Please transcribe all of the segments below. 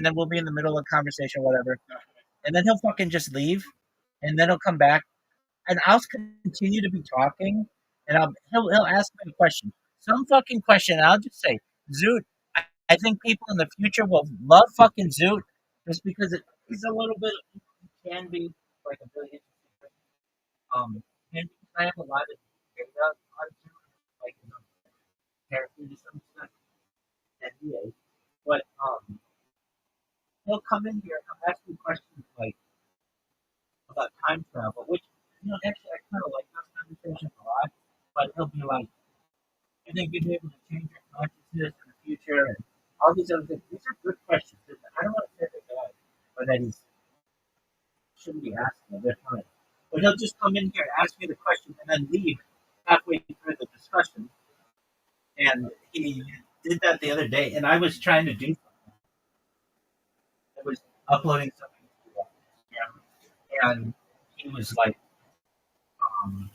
then we'll be in the middle of a conversation, whatever. And then he'll fucking just leave, and then he'll come back, and I'll continue to be talking, and he'll ask me a question, some fucking question, and I'll just say, Zoot. I think people in the future will love fucking Zoot just because he's a little bit. He can be like a really interesting person. And I have a lot of data on Zoot, like character to some extent, and he is. But he'll come in here, he'll ask me questions like about time travel, which actually I kind of like those conversations a lot. But he'll be like, "I think you'd be able to change your consciousness in the future," and all these other things. These are good questions. I don't want to say they're bad, or that he shouldn't be asking them. They're fine. But he'll just come in here, ask me the question, and then leave halfway through the discussion. And he did that the other day, and I was trying to do something. I was uploading something to Instagram, and he was like coming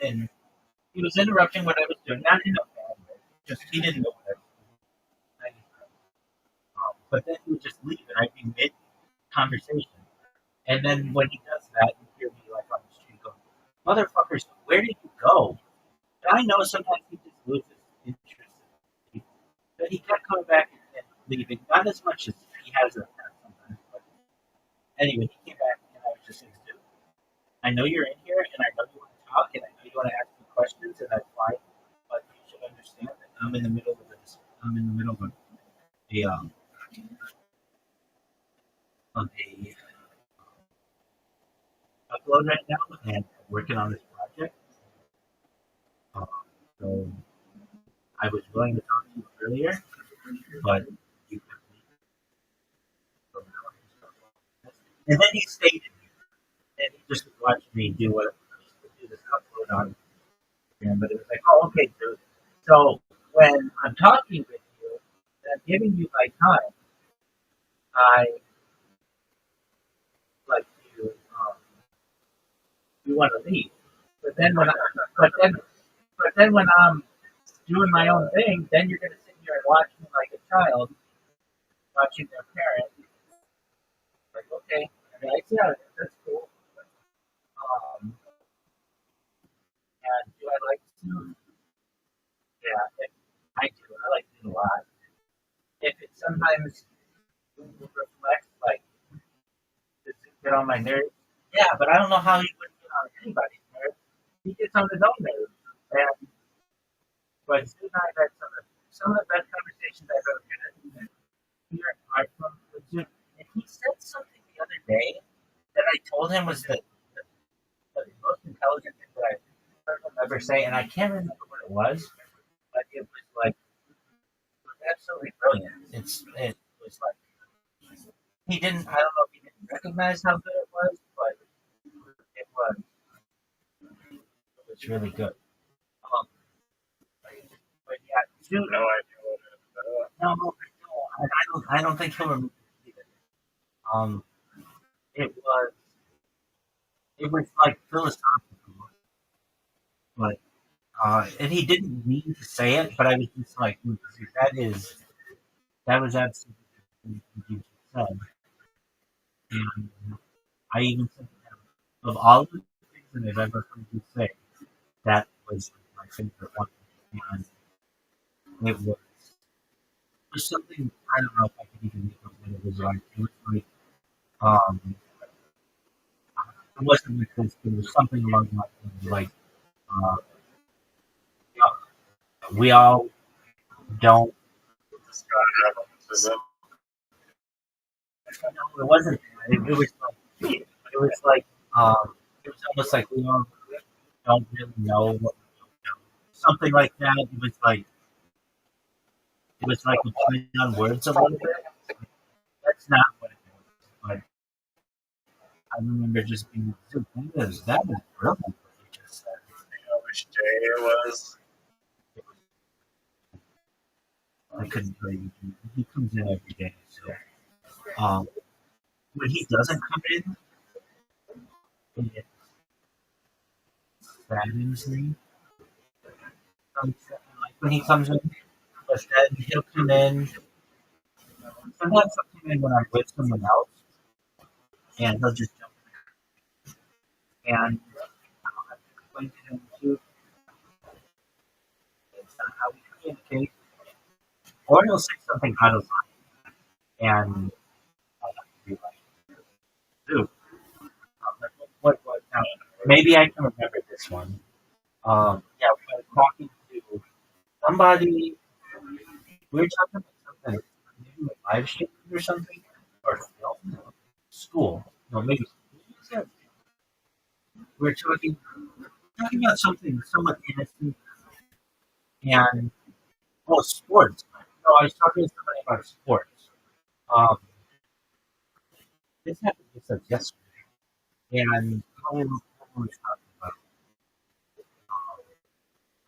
in, and he was interrupting what I was doing, not in a bad way, just he didn't know what I was doing. But then he would just leave, and I'd be mid conversation. And then when he does that, you hear me like on the street going, "Motherfuckers, where did you go?" And I know sometimes he just loses interest in people, but he kept coming back and leaving, not as much as he has in the past sometimes. But anyway, he came back, and I was just saying, "Dude, I know you're in here, and I know you want to talk, and I know you want to ask me questions, and that's fine. But you should understand that I'm in the middle of this. I'm in the middle of a of a upload right now, and working on this project. Um, so I was willing to talk to you earlier, but you couldn't leave. So and then he stayed in here, and he just watched me do what do this upload on Instagram. But it was like, oh, okay, dude. So when I'm talking with you, and I'm giving you my time, I like you want to leave. But then when I, but then when I'm doing my own thing, then you're gonna sit here and watch me like a child watching their parent. Like, okay, I mean, I see how it is. That's cool. Um, and do I like to? Yeah, I do. I like to a lot. If it sometimes reflects like does it get on my nerves? Yeah, but I don't know how he would get on anybody's nerves. He gets on his own nerves. And but Sue and I have had some of the best conversations I've ever had here are from Zoom. And he said something the other day that I told him was the most intelligent thing that I've heard him ever say, and I can't remember what it was, but it was like it was absolutely brilliant. It was like he didn't. I don't know if he didn't recognize how good it was, but it was really good. Um, but yeah, Zoom. No idea what it is. No, I don't think he'll remember it either. Um, it was it was like philosophical, but and he didn't mean to say it, but I was just like, that was absolutely what you just said. And I even said to him, of all the things that I've ever heard you say, that was my favorite one. And it was something, I don't know if I could even make up what it was like. It was like, um, it wasn't like this, but it was something along the lines of like, uh, we all don't. This guy had autism. No, it wasn't. It was like it was like it was almost like we all don't really know what we don't know. Something like that. It was like a play on words a little bit. That's not what it was. But I remember just being like, dude, that was brilliant what you just said. You know which day it was? I couldn't tell you. He comes in every day, so when he doesn't come in, it saddens me. Like when he comes in, but then he'll come in. Sometimes in when I'm with someone else, and he'll just jump in. And I'll have to explain to him too. It's not how we communicate. Or he'll say something out of line, and I'll have to be like, dude, what now? Maybe I can remember this one. Yeah, we were talking to somebody. We were talking about something, maybe like live streaming or something, or film, school. No, maybe we were talking about something somewhat innocent and sports. No, I was talking to somebody about sports. Um, this happened just like yesterday, and we was talking about.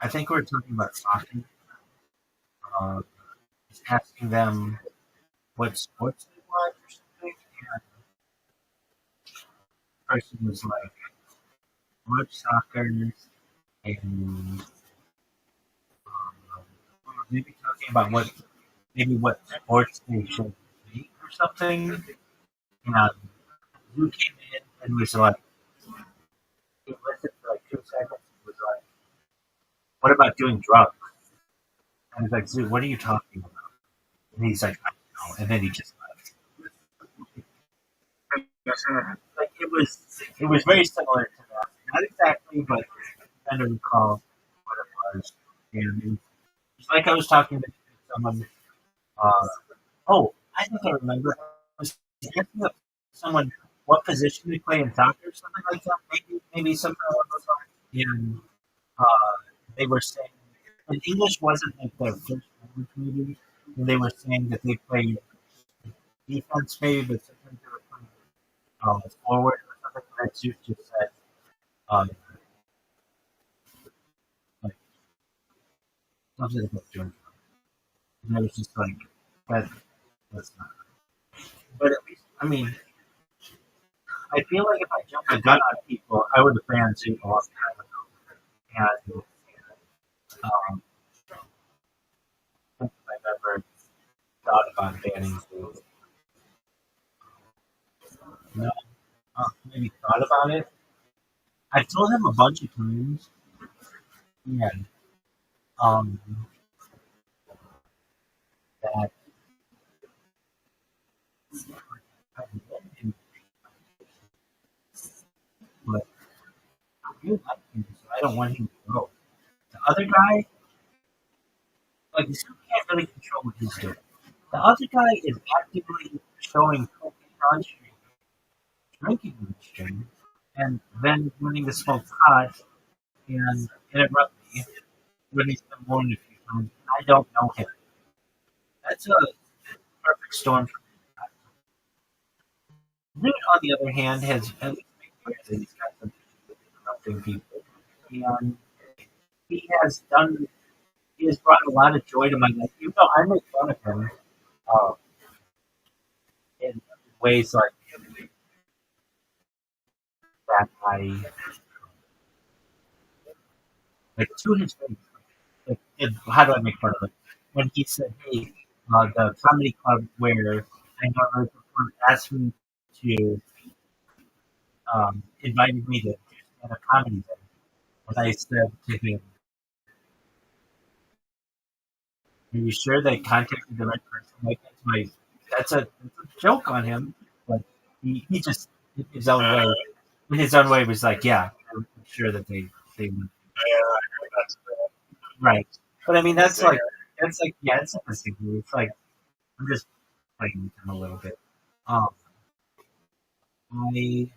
I think we were talking about soccer. Uh, just asking them what sports they watch or something, and the person was like, "Watch soccer," and maybe talking about what sports they should make or something. And you came in and was like, he listened for like 2 seconds and was like, "What about doing drugs?" And I was like, "Dude, what are you talking about?" And he's like, "I don't know." And then he just left. Like it was very similar to that. Not exactly, but I kind of recall what it was. And it's like I was talking to someone. Uh, oh, I think I remember. I was asking someone what position they play in soccer, or something like that. Maybe something along those lines. And they were saying, and English wasn't like their first language, maybe. And they were saying that they play defense, maybe, but sometimes they were playing forward or something. And that Zeus just said, um, like something about doing. And I was just like, that, that's not. But at least, I mean, I feel like if I jumped a gun on people, I would have banned Zoom a long time ago. And um, I've ever thought about banning Zoom. No, maybe thought about it. I've told him a bunch of times, and um, that I love him, but I do like him, so I don't want him to go. The other guy, like, you still can't really control what he's doing. The other guy is actively showing on stream, drinking on stream, and then wanting to smoke pot and interrupt me when he's been warned a few times. I don't know him. That's a perfect storm for me. Luke, on the other hand, has at least made clear that he's got some issues with interrupting people. And he has done, he has brought a lot of joy to my life. Even though I make fun of him uh, in ways that I, like, to his face. Like, and how do I make fun of him? When he said, hey, the comedy club where I normally perform asked me to, invited me to do stand-up comedy there. And I said to him, are you sure they contacted the right person? Like, that's a joke on him. But he just, in his own way, was like, yeah, I'm sure that they would. Yeah, I heard that's Right. But I mean, the singer. yeah, it's not a secret. It's like, I'm just playing with him a little bit. Um, I,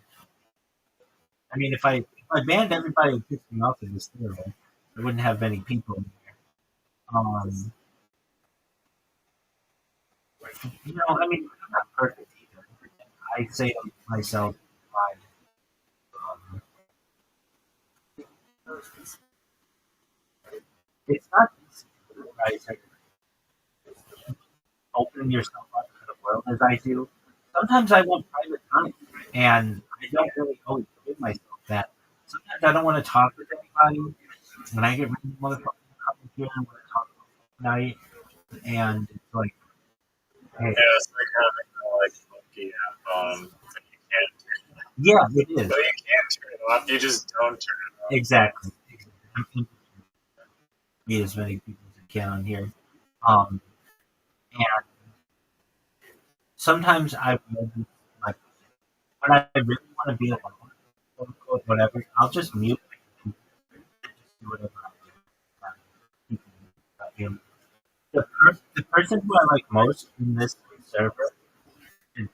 I mean, if I banned everybody who pissed me off in this theater, I wouldn't have many people in there. Um, I mean, I'm not perfect either. I say to myself, um, it's not easy, right? Like, opening yourself up to the world as I do. Sometimes I want private time, and I don't really always give myself that. Sometimes I don't want to talk with anybody. When I get ready, motherfuckers come here and want to talk all night, and it's like, hey, Yeah, it's like having like funky phone, but you can't. Yeah, it is. But you can't turn it off. You just don't turn it off. Exactly. I'm thinking meet as many people as I can on here. And sometimes I really, like when I really want to be alone, quote unquote, whatever, I'll just mute my computer and just do whatever I do. The person who I like most in this server is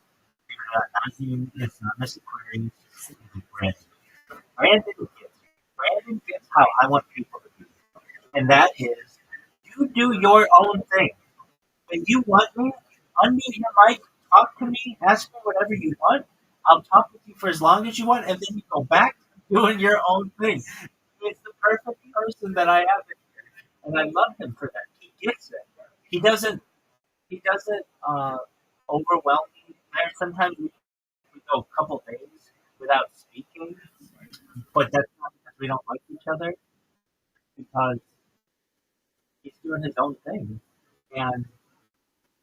it's not necessarily Brandon. Brandon gets how I want people to be. And that is, you do your own thing. When you want me, unmute your mic, talk to me, ask me whatever you want. I'll talk with you for as long as you want, and then you go back to doing your own thing. He's the perfect person that I have in here, and I love him for that. He gets it. He doesn't. He doesn't overwhelm me. Sometimes we go a couple days without speaking, but that's not because we don't like each other. Because he's doing his own thing, and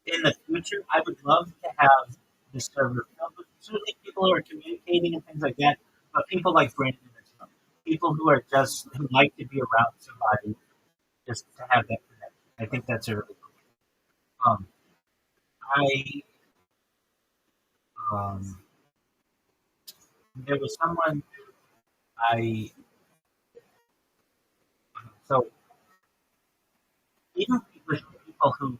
in the future, I would love to have the server filled with certainly people who are communicating and things like that, but people like Brandon as well. People who are just who like to be around somebody just to have that connection. I think that's a really cool. I um, there was someone I so even with people who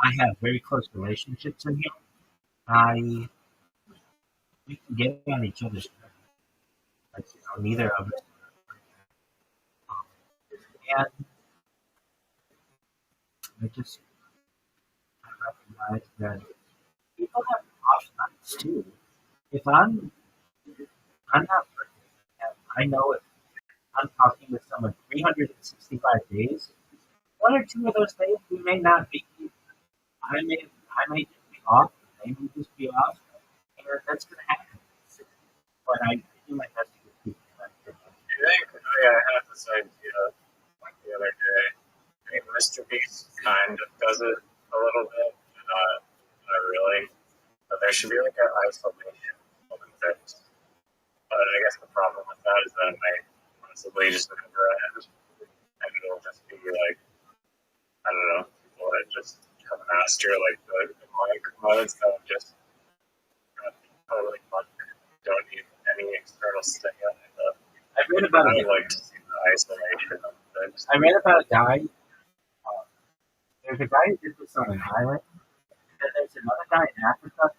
I have very close relationships in here, I we can get on each other's nerves. Like neither of us. And I just recognize that people have off nights too. If I'm not perfect, and I know if I'm talking with someone 365 days, one or two of those days we may not be. I may just be off. They may just be off, and that's going to happen. But I do my best to get people back. I think I had this idea like the other day. I mean, Mr. Beast kind of does it a little bit, not really. But there should be like an isolation Olympics. But I guess the problem with that is that it might possibly just never end. And it'll just be like, I don't know, people that just come master like the microphones that just totally fun. Don't need any external stimuli. I read about I would like to see the isolation of things. I read about a guy. There's a guy who did this on an island, and there's another guy in Africa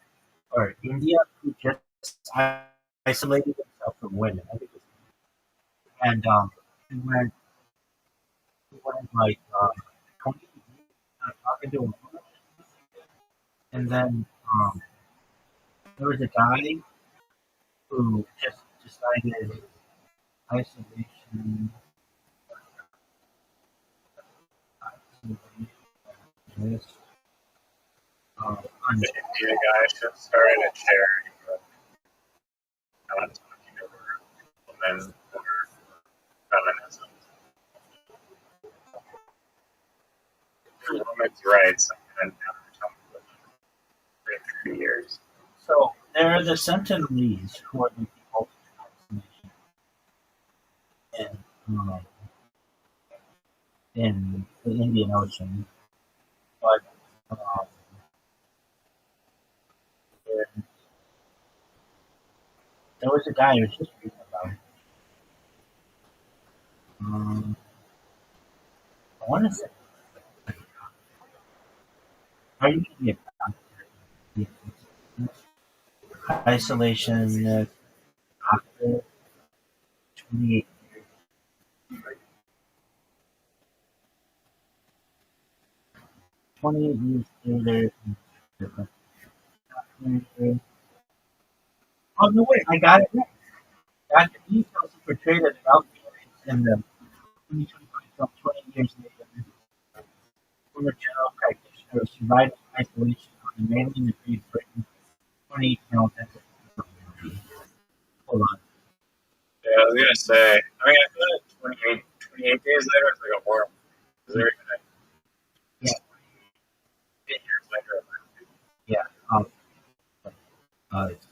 or India who just isolated himself from women. I think it was, and he went like 20 years talking to a woman, and then there was a guy who just decided isolation. This, The India guy should start in a charity, but I'm not talking over women or feminism. For women's rights, and never talk with them for 3 years. so there are the Sentinelese who are the people in, in the Indian Ocean, but there, there was a guy who was just reading about it. I want to say, are you going to be a isolation after 28 28 years later? Oh, no, wait, I got it right. Dr. E also portrayed as an outfit in the 2025 film 20 Years Later. Former general practitioner who survived isolation on mainly in the Great Britain 28 film. Hold on. Yeah, I was gonna say. I mean, I feel like 28 days later, it's like a horror. Is there Yeah. 8 years later? Yeah. It's,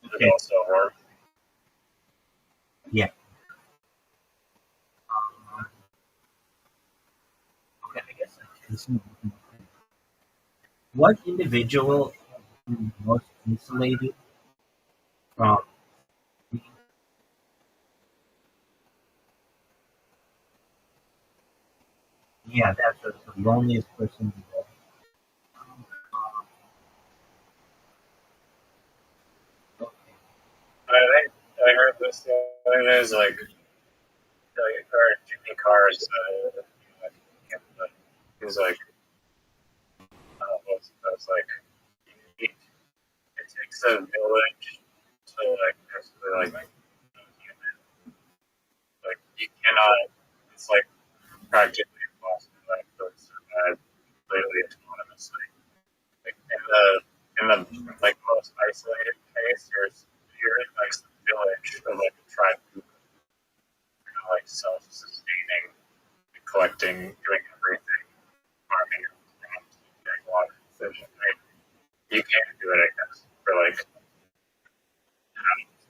It okay. also work. Yeah. Okay. I guess this is what individual is most insulated from? Yeah, that's the loneliest person in the world. Okay. I think I heard this the other day. Is or Jimmy Carr's. He's like, what's like, it takes a village to like actually like like you cannot. It's like practically impossible like to survive completely autonomously. Like in the like most isolated case, you're in like some village of like a tribe who are like self-sustaining, collecting, doing everything, farming your own crops, getting water, fish. Right? You can't do it, I guess, for like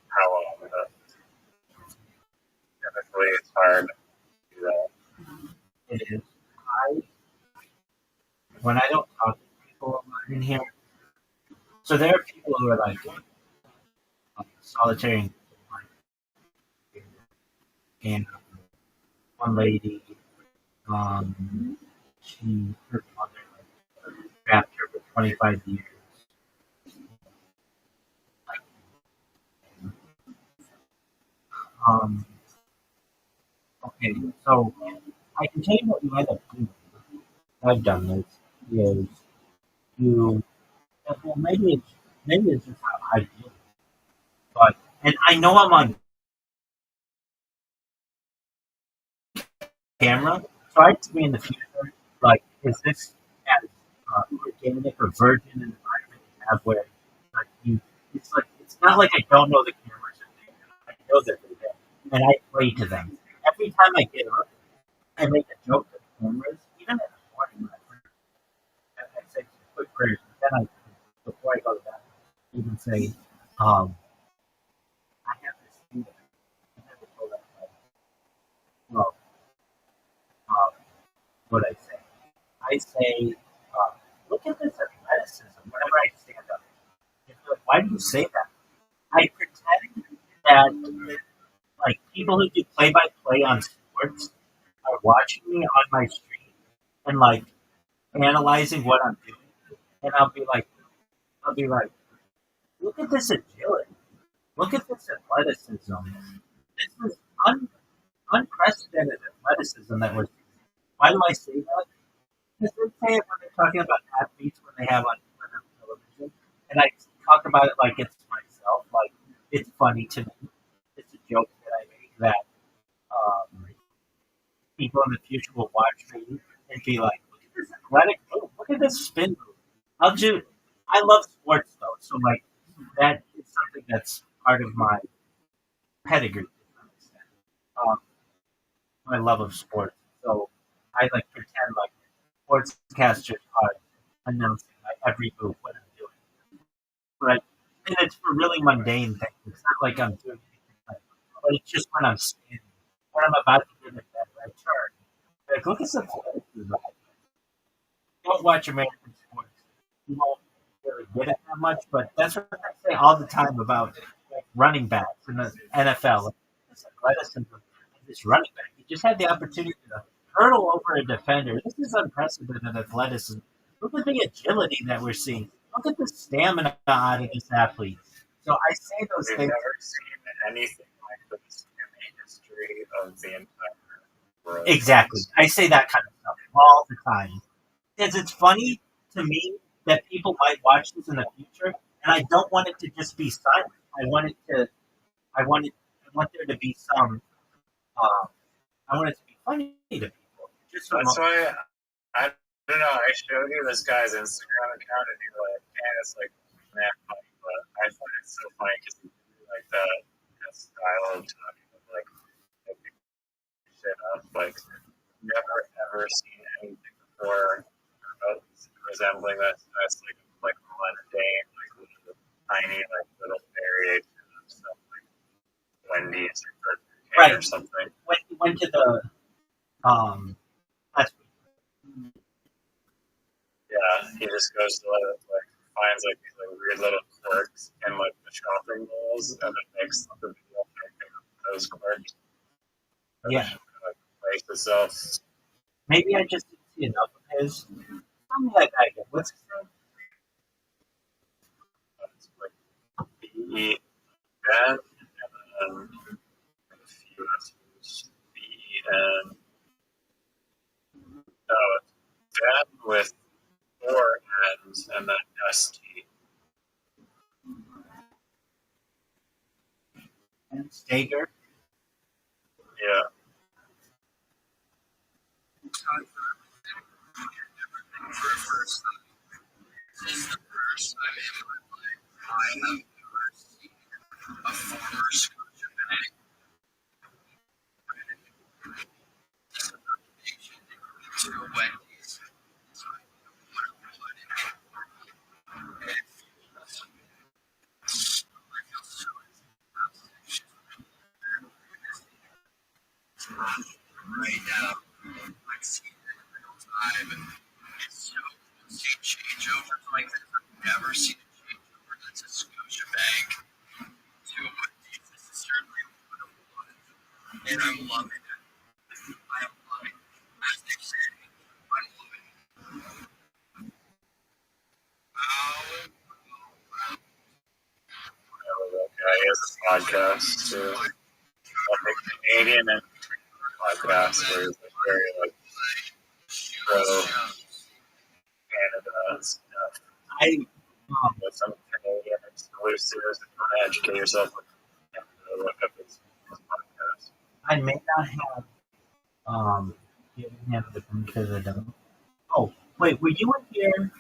how long. But typically, it's hard to do that. It is. I when I don't talk to people in here, so there are people who are like solitary and one lady, she her mother trapped her for 25 years. Um, okay, so I can tell you what you end up doing. I've done this. Is you well, maybe it's just how I do it, but and I know I'm on camera, so I have to be in the future. Like, is this as organic or virgin an environment you have where like you? It's like it's not like I don't know the cameras are there. I know that they're there, and I play to them. Every time I get up, I make a joke to the cameras. Even in the morning, when I say some quick prayers, but then I before I go to bed, even say, um, I have this thing that I have to go that way. Well, um, what I say. I say, uh, look at this athleticism whenever I stand up. It's like, why do you say that? I pretend that like people who do play by play on sports are watching me on my stream and like analyzing what I'm doing. And I'll be like, look at this agility. Look at this athleticism. This is unprecedented athleticism that we're. Why do I say that? Because they say it when they're talking about athletes when they have on television, and I talk about it like it's myself, like it's funny to me. It's a joke that I make that people in the future will watch me and be like, "Look at this athletic move! Look at this spin move!" I'll do. I love sports though, so like that is something that's part of my pedigree. To some extent. Um, my love of sports. So I like pretend like sportscasters are announcing like every move what I'm doing. But and it's for really mundane things. It's not like I'm doing anything like, but it's just when I'm standing, when I'm about to get in that right turn. Like look at some athleticism. Don't watch American sports. You won't really get it that much, but that's what I say all the time about like, running backs in the NFL. Like, this athleticism, this running back, he just had the opportunity to hurdle over a defender. This is unprecedented athleticism. Look at the agility that we're seeing. Look at the stamina out of this athlete. So I say those We've things. never seen anything like this in the history of the entire world. Exactly. I say that kind of stuff all the time. Because it's funny to me that people might watch this in the future, and I don't want it to just be silent. I want it to. I want it. I want there to be some. Uh, I want it to be funny to people. Just so That's why I don't know. I showed you this guy's Instagram account, and you're like, "Man, it's like man funny," but I find it so funny because he like that style of talking, of like making shit up. Like, never ever seen anything before resembling that. That's like or something. when he went to the last week. Yeah, he just goes to like finds like these like weird little quirks in like the shopping malls, and then makes like, a video making those quirks. Yeah, Like makes itself. maybe I just didn't see enough of his. Tell me that guy again. What's his name? It's like B N and then a few S's. B N. No, it's Ben with 4 N's and then ST. And Stager. Yeah. For a first time. This is the first time in my life I have ever seen a former Scotiabank application to a Wendy's. So I want to put it in. And it feels, I feel so right now. I'm seeing it in real time, and it's so cool to see changeovers like this. I've never seen a changeover that's a Scotiabank to a Wendy's. This is certainly one of one, and I'm loving it. I am loving it. As they say, I'm loving it. He has a podcast too. Like a Canadian and podcast where he's like very like pro Canada stuff. I With some Canadian exclusives and trying to educate yourself with Canada, look up his podcast. I may not have given him the benefit of the doubt. Oh, wait, were you in here?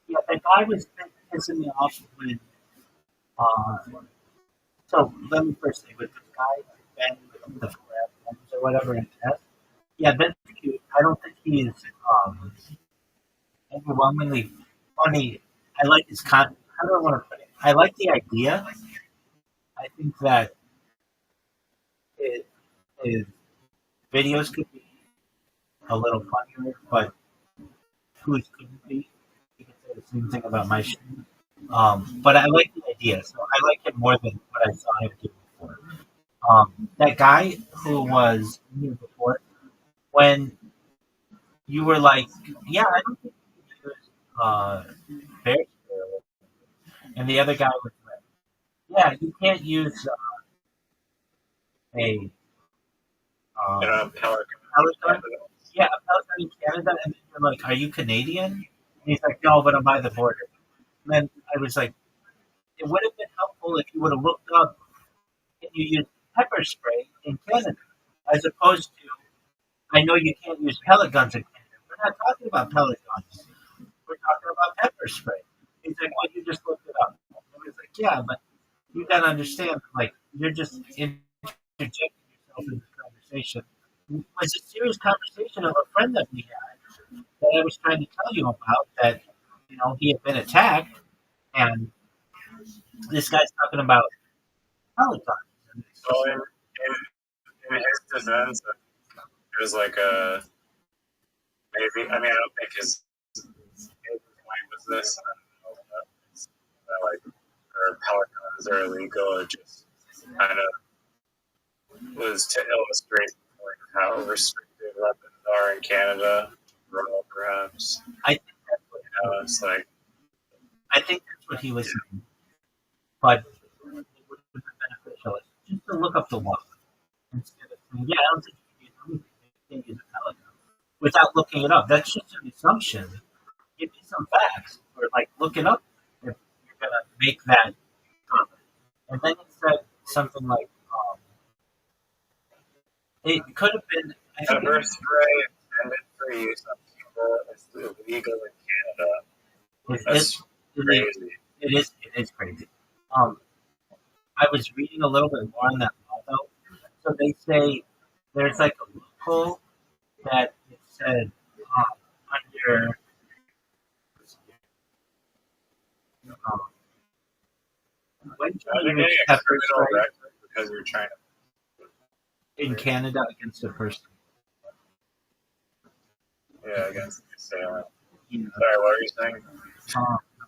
Yeah, that guy was pissing me off when. Uh, so let me first say, with this guy, Ben, with the crab or whatever in test. Yeah, Ben's cute. I don't think he's overwhelmingly funny. I like his con. How do I want to put it? I like the idea. I think that his videos could be a little funnier, but whose couldn't be? You could say the same thing about my show. But I like the idea, so I like it more than what I saw him do before. That guy who was here before, when you were like, "Yeah, I don't think you use bear spray," and the other guy was like, "Yeah, you can't use a You know, Pelican. pellet gun. Yeah, a pellet gun in Canada," and then you're like, "Are you Canadian?" And he's like, "No, but I'm by the border." And then I was like, "It would have been helpful if you would have looked up and you use pepper spray in Canada, as opposed to, I know you can't use pellet guns in Canada. We're not talking about pellet guns. We're talking about pepper spray." He's like, "Well, you just looked it up." And I was like, "Yeah, but you gotta understand, like, you're just interjecting yourself in this conversation." It was a serious conversation of a friend that we had that I was trying to tell you about, that, he had been attacked, and this guy's talking about pellet guns. Well, in his defense, it was like a maybe. I mean, I don't think his point was this. I don't know that like or pellet guns are illegal. It just kind of was to illustrate like how restricted weapons are in Canada. Perhaps. I think that's what It's like I think that's what he was saying. But it would have been beneficial just to look up the law instead of saying, "Yeah, I don't think you can use anything. You can't use a pellet gun," without looking it up. That's just an assumption. Give me some facts, or like look it up if you're gonna make that comment. And then he said something like, "It could have been." I think pepper spray intended for use on people is illegal in Canada. That's crazy. It is crazy. I was reading a little bit more on that law though. So they say there's like a loophole that it said under when I can you think use getting a pepper criminal spray? record because you're trying to in Canada against a person. Yeah, against the assailant. You know, Sorry, what were you saying?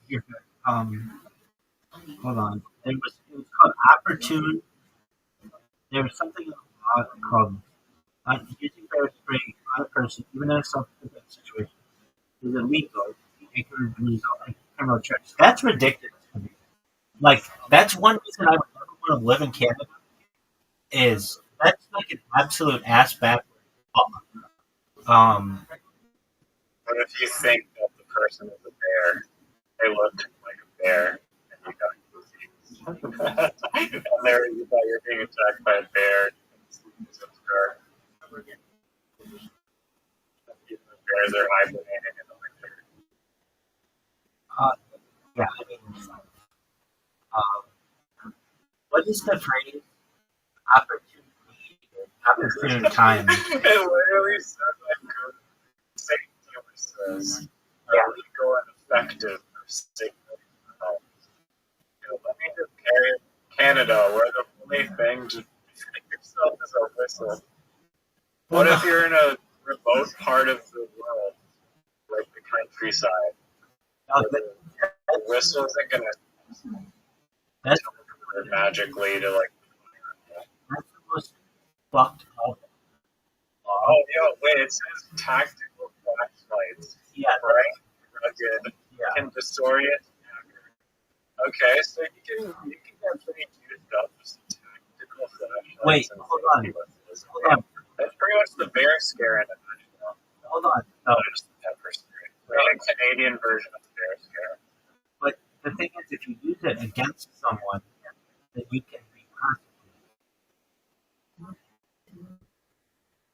you're good. Hold on. It was called opportune. There was something called using bear spray on a person, even in a self-defense situation, is illegal. It could result in criminal charges. That's ridiculous to me. Like that's one reason I would never want to live in Canada. Is that's like an absolute ass backward law. What if you think that the person is a bear? They looked like a bear, and you got disease. And there you thought you were being attacked by a bear. Bears are hibernating in the winter. Yeah, I mean, what is the phrase? Opportune time. It literally says like St. says illegal and effective for signaling homes. Let me just carry Canada, where the only thing to defend yourself is a whistle. What if you're in a remote part of the world, like the countryside? The whistle isn't gonna That's magically to like. the most fucked up law. Oh, wait, it says tactical flashlights. Yeah, Bright, rugged, yeah. can disorient. Okay, so you can get pretty juiced up with some tactical flashlights. Wait, and hold on. whistles. Hold on. That's pretty much the bear scare in a nutshell. Hold on. No, Just the pepper spray. Like a Canadian version of the bear scare. but the thing is, if you use it against someone, then you can be prosecuted.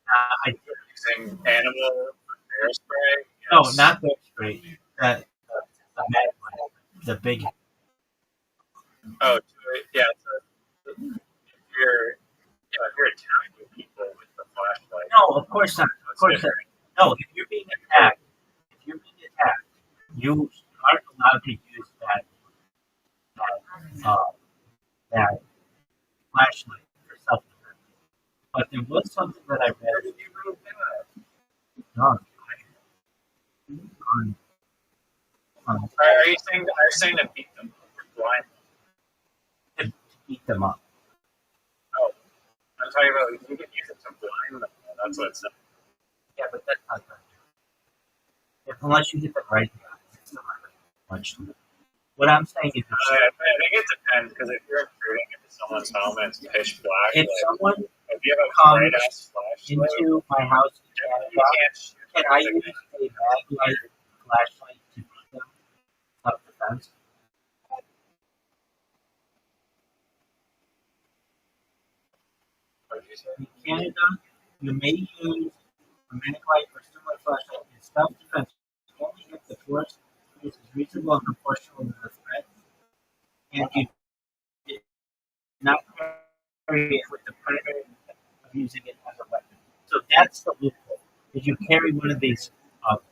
I did. Using animal bear spray? No, Yes. not bear spray. The mad one, the big. Oh, yeah. So if you're attacking people with the flashlight. No, of course not. Of course not. No, if you're being attacked, you aren't allowed to use that flashlight for self-defense. But there was something that I Where read did you read that? on Are you saying to beat them blind? to beat them up. Oh, I'm talking about you can use it to blind them. That's what it's saying. Yeah, but that's not good. Unless you hit the right guy, it's not much. What I'm saying is, I think it depends because if you're intruding into someone's home and it's pitch black, if someone if you have a bright ass flashlight, into my house in you Canada, can't shoot can I use a maglite flashlight to beat them up defense? What did you say? In Canada, you may use a maglite or similar flashlight in self-defense only if the force is reasonable and proportional to the threat, and you did not carry it with the primary intent of using it as a weapon. So that's the loophole. Is you carry one of these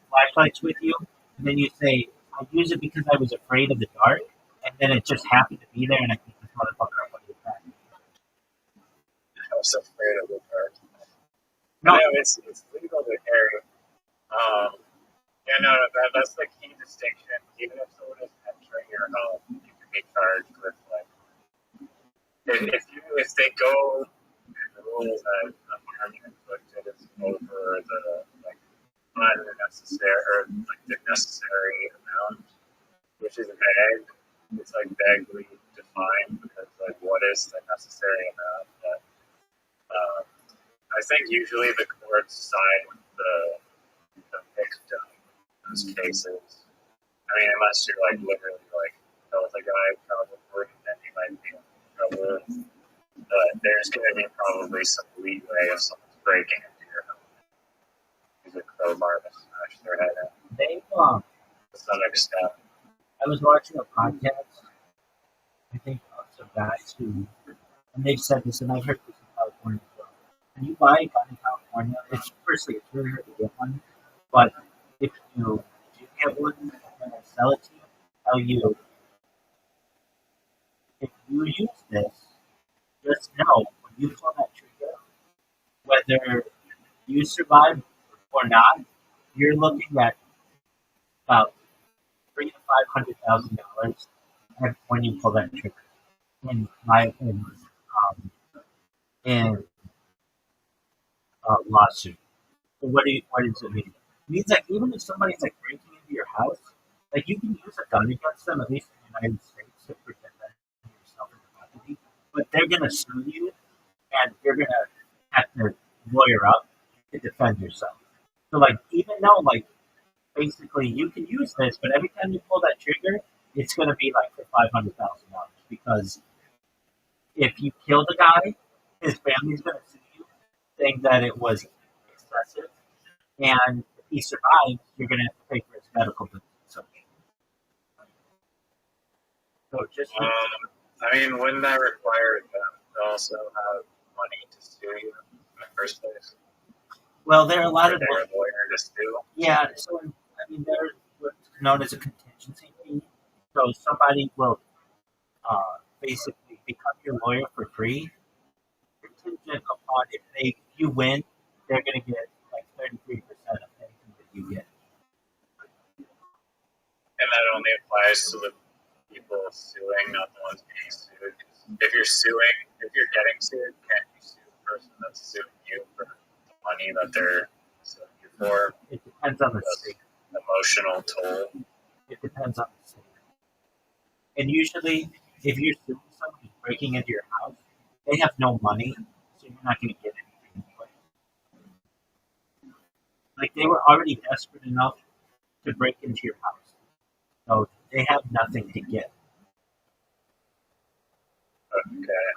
flashlights with you, and then you say, "I use it because I was afraid of the dark," and then it just happened to be there, and I beat this motherfucker up on the back. I was afraid of the dark. No, Yeah, it's legal to carry. That's the key distinction. Even if someone is entering your home, you can be charged with like if they go and the rules that the harm inflicted is over the like unnecessary or like the necessary amount, which is vague. It's like vaguely defined because like what is the necessary amount? But I think usually the courts side with the victim in those cases. I mean, unless you're like literally like kill the guy probably, then you might be in trouble. But there's going to be probably some leeway if someone's breaking into your home. Use a crowbar to smash their head in. they To some extent. I was watching a podcast, I think, of some guys who, and they've said this, and I've heard this in California as well. When you buy a gun in California, firstly, it's really hard to get one, but if you get one and then they sell it to you, tell you, if you use this, just know when you pull that trigger, whether you survive or not, you're looking at about $300,000 to $500,000 when you pull that trigger. In my opinion, in lawsuit. So what does it mean? It means like even if somebody's like breaking into your house, like you can use a gun against them, at least in the United States, to protect yourself and the property. But they're gonna sue you, and you're gonna have to lawyer up to defend yourself. So like even though like basically you can use this, but every time you pull that trigger, it's gonna be like for $500,000 because if you kill the guy, his family's gonna sue you, saying that it was excessive, and if he survives, you're gonna have to pay for his medical bills. So just I mean, wouldn't that require them to also have money to sue you in the first place? well, there are a lot Or of their lawyer to sue? yeah. So I mean, there's what's known as a contingency fee. So somebody will basically become your lawyer for free, contingent upon if you win, they're gonna get like 33% of anything that you get. And that only applies to the people suing, not the ones being sued. If you're getting sued, can't you sue the person that's suing you for the money that they're suing you for? It depends on the That's state. emotional toll. It depends on the state. And usually, if you're suing somebody who's breaking into your house, they have no money, so you're not going to get anything anyway. Like they were already desperate enough to break into your house, so they have nothing to get. Okay.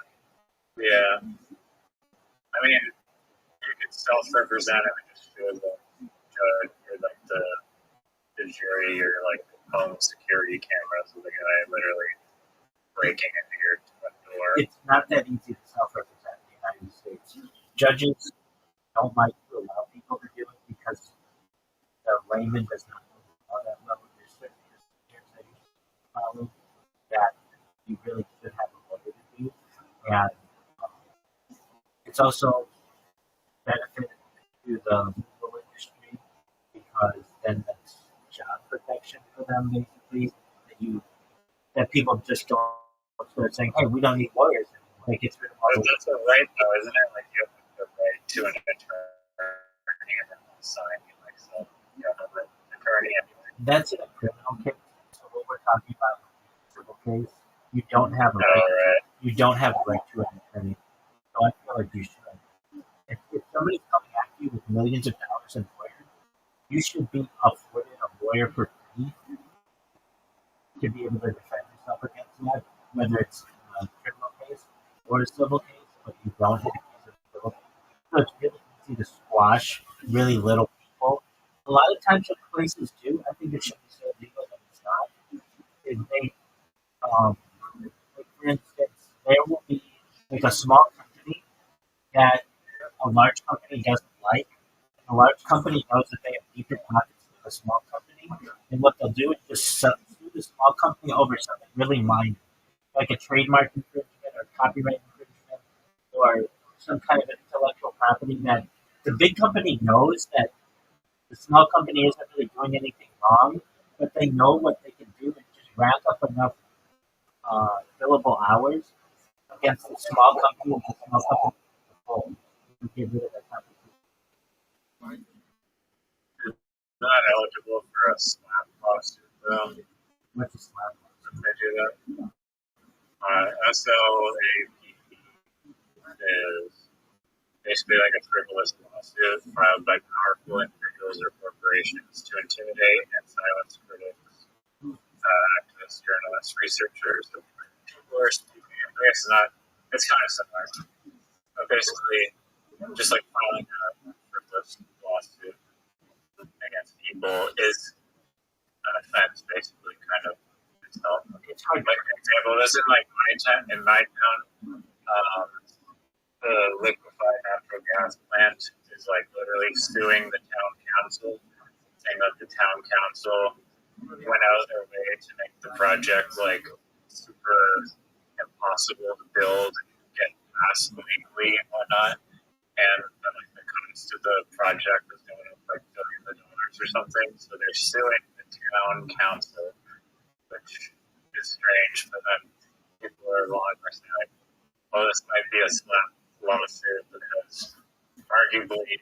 Yeah. I mean, you could self-represent it and just feel the judge or like the jury or like home security cameras of the guy literally breaking into your door. It's not that easy to self-represent in the United States. Judges don't like to allow people to do it because the layman does not know how that level. There's certain procedures that you should follow that you really should have a lawyer to do, and it's also benefit to the legal industry because then that's job protection for them basically that people just don't start saying, hey, we don't need lawyers anymore. Like it's been But that's a right though, isn't it? Like you have the right to an attorney and then sign like some government attorney anyway. that's in a criminal case. So what we're talking about in a civil case, you don't have a All right. right. You don't have a right to an attorney. So I feel like you should. If somebody's coming at you with millions of dollars in lawyers, you should be afforded a lawyer for free to be able to defend yourself against that, whether it's a criminal case or a civil case, but you don't have a case of civil case. So it's really easy to squash really little people. A lot of times what places do, I think it should be so legal that it's not, is they, like for instance, there will be like a small company that a large company doesn't like. A large company knows that they have deeper pockets than a small company, and what they'll do is just sue the small company over something really minor, like a trademark infringement or copyright infringement or some kind of intellectual property that the big company knows that the small company isn't really doing anything wrong, but they know what they can do and just rack up enough billable hours against the small company and the small company as a whole to get rid of that competition. Not eligible for a slap lawsuit though. What's a slap? If they do that. SLAPP is basically like a frivolous lawsuit filed by powerful individuals or corporations to intimidate and silence critics, activists, journalists, researchers. People are speaking. I guess it's kind of similar. But basically, just like filing a frivolous lawsuit against people is an offense, basically, kind of itself. It's hard. Like an example, this in like my town, the liquefied natural gas plant is like literally suing the town council, saying that the town council went out of their way to make the project like super impossible to build and get passed legally and whatnot. And then like the cost of the project was going up like billions of dollars or something. So they're suing the town council, which is strange. But then people are saying like, "Oh, this might be a slap lawsuit because arguably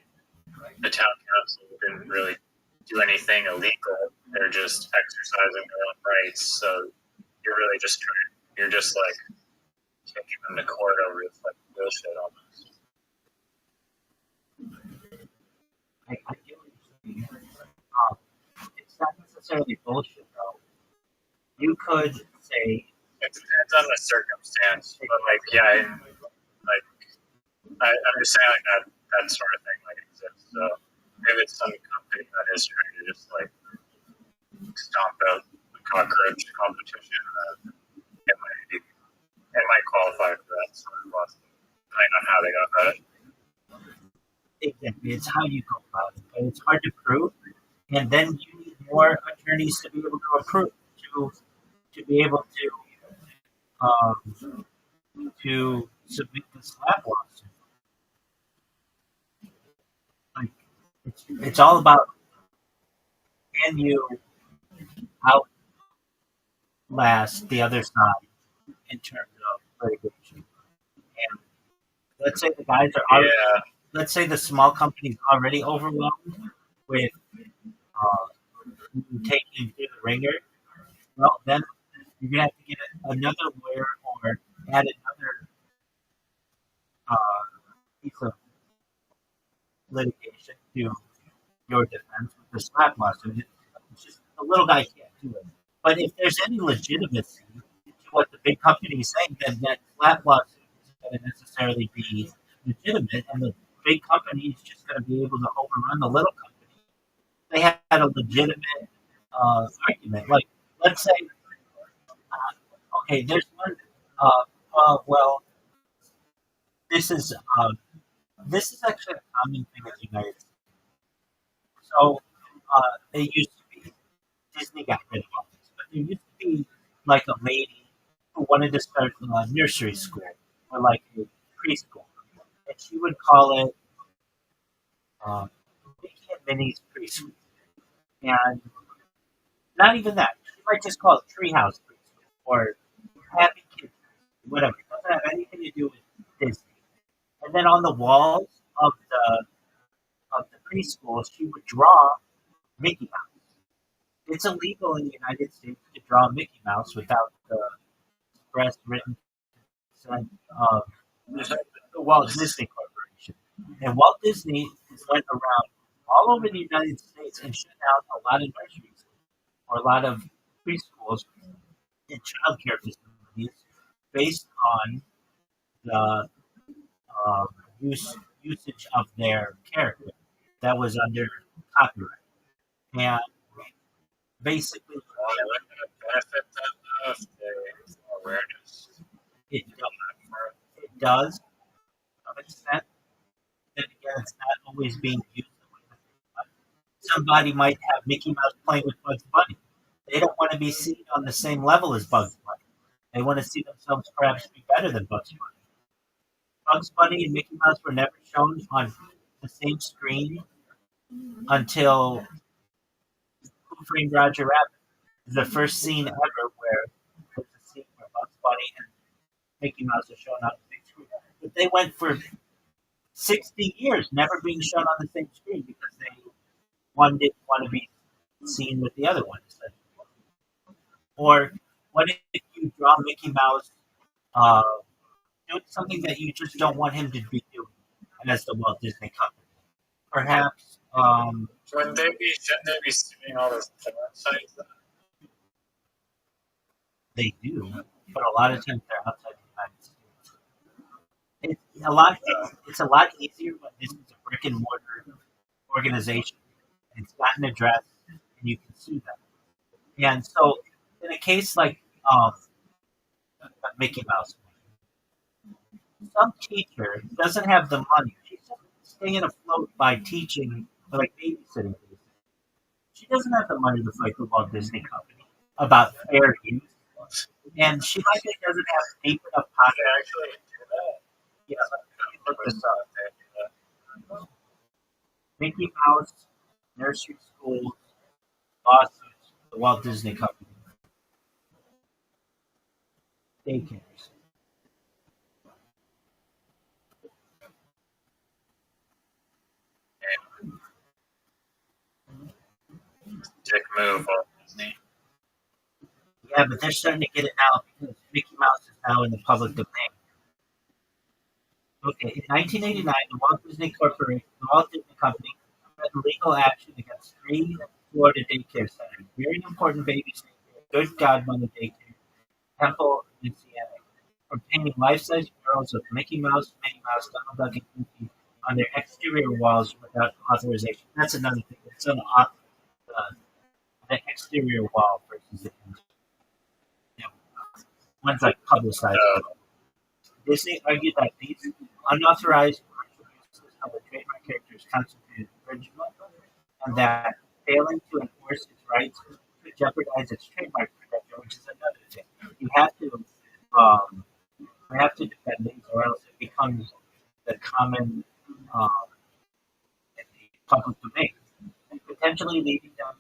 the town council didn't really do anything illegal. They're just exercising their own rights. So you're really just you're just like taking them to court over this like bullshit almost." I get what you're saying. It's not necessarily bullshit, though. You could say It depends on the circumstance, but like like I'm just saying like that sort of thing like exists. So if it's some company that is trying to just like stomp out the cockroach competition, it might qualify for that sort of lawsuit, depending on how they go about it. exactly it's how you go about it, but it's hard to prove. And then you need more attorneys to be able to approve to be able to submit the slap lawsuit. Like it's all about, can you outlast the other side in terms of litigation. And let's say the guys are already, Yeah, let's say the small company's already overwhelmed with taking through the ringer. Well, then you're gonna have to get another lawyer or add another piece of litigation to your defense with the slap lawsuit. It's just a little guy can't do it. But if there's any legitimacy to what the big company is saying, then that slap lawsuit isn't going to necessarily be legitimate, and the big company is just going to be able to overrun the little company. They had a legitimate argument. Like, let's say, okay, there's one. Well, this is this is actually a common thing in the United States. So it used to be Disney got rid of all this, but there used to be like a lady who wanted to start a nursery school or like a preschool, and she would call it Mickey and Minnie's preschool, and not even that. She might just call it Treehouse preschool or Happy Kids, whatever. It doesn't have anything to do with Disney. And then on the walls of the preschool, she would draw Mickey Mouse. It's illegal in the United States to draw Mickey Mouse without the express written consent of the Walt Disney Corporation. And Walt Disney went around all over the United States and shut down a lot of nurseries or a lot of preschools and child care facilities based on the uh, usage of their character that was under copyright. And basically, well, they wouldn't have benefit them if they awareness. it does to some extent. Then again, it's not always being used the way that they want. Somebody might have Mickey Mouse playing with Bugs Bunny. They don't want to be seen on the same level as Bugs Bunny. They want to see themselves perhaps be better than Bugs Bunny. Bugs Bunny and Mickey Mouse were never shown on the same screen until Who Framed Roger Rabbit. It's the first scene ever where there's a scene where Bugs Bunny and Mickey Mouse are shown on the big screen. But they went for 60 years never being shown on the same screen because one didn't want to be seen with the other one. Or what if you draw Mickey Mouse doing something that you just don't want him to be doing as the Walt Disney Company? Perhaps Shouldn't they be suing all those porn sites? they do, but a lot of times they're outside the United States. It's a lot easier when this is a brick and mortar organization and it's got an address and you can sue them. And so, in a case like Mickey Mouse, some teacher doesn't have the money. She's just staying afloat by teaching, or like babysitting. She doesn't have the money to fight the Walt Disney Company about fair use, and she likely doesn't have deep enough They pocket. actually do that. Yeah, let me look this up. Mickey Mouse, nursery schools, lawsuits, the Walt Disney Company, daycares. Dick move, Walt Disney. Yeah, but they're starting to get it now because Mickey Mouse is now in the public domain. Okay, in 1989, the Walt Disney Company had legal action against three Florida daycare centers. Very important babies, Good Godmother Daycare, Temple, Louisiana, for painting life-size murals of Mickey Mouse, Minnie Mouse, Donald Duck, and Goofy on their exterior walls without authorization. That's another thing. It's on the exterior wall versus the you know, one's like publicized. Disney argued that these unauthorized commercial uses of the trademark characters constituted infringement, and that failing to enforce its rights could jeopardize its trademark protection, which is another thing. Um, you have to defend these, or else it becomes the common um, in the public domain, and potentially leading them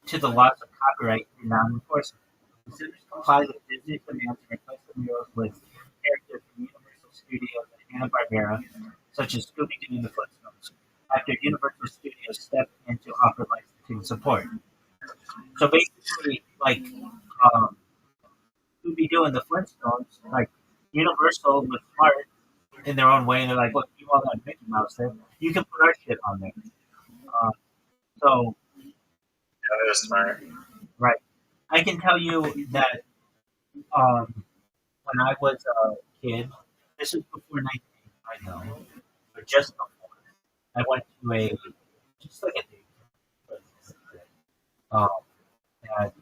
to the loss of copyright through non-enforcement. The centers complied with Disney's demands and replaced the murals with characters from Universal Studios and Hanna-Barbera, such as Scooby-Doo and the Flintstones, after Universal Studios stepped in to offer licensing support. So basically, like Scooby-Doo and the Flintstones, like Universal was smart in their own way, and they're like, "Look, you all got Mickey Mouse there. You can put our shit on there." Uh, so, That is smart. right, I can tell you that when I was a kid, this was before 1985, though, or just before. I went to just like a date, um, that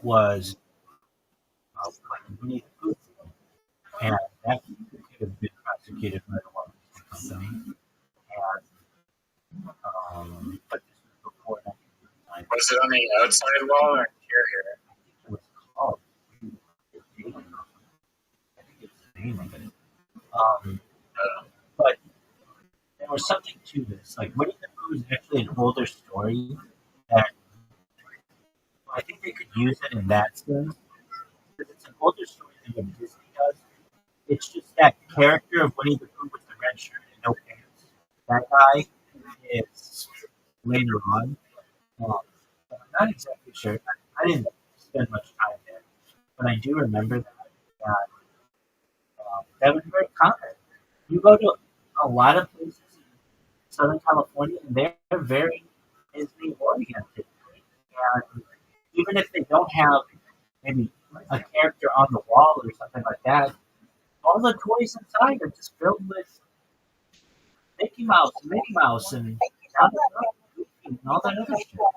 was like Winnie the Pooh, and that could have been prosecuted by the Walt Disney Company. But this was before 1985. Was it on the outside wall or interior? It was called. I think it's the name of it. Um, but there was something to this. Like Winnie the Pooh is actually an older story, and I think they could use it in that sense because it's an older story than what Disney does. It's just that character of Winnie the Pooh with the red shirt and no pants. That guy is later on. But I'm not exactly sure. I didn't spend much time there, but I do remember that was very common. You go to a lot of places in Southern California, and they're very Disney oriented. And even if they don't have maybe a character on the wall or something like that, all the toys inside are just filled with Mickey Mouse and Minnie Mouse and all that other shit. What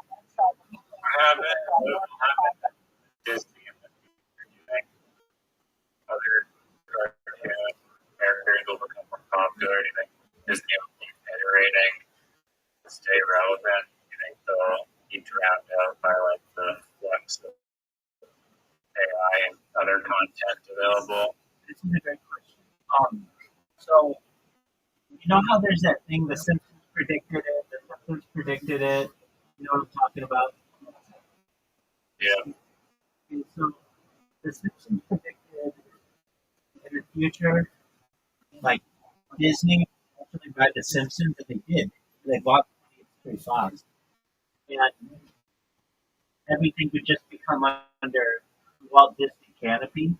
Disney and the future? Do you think other cartoon characters will become more popular? Do you think Disney will keep iterating to stay relevant? Do you think they'll be drowned out by like the flux of AI and other content available? This is a great question. So you know how there's that thing, The Simpsons predicted it, The Simpsons predicted it. You know what I'm talking about? Yeah. And so The Simpsons predicted in the future, like Disney actually buy The Simpsons, and they did. They bought 20th Century Fox, and everything would just become under Walt Disney canopy.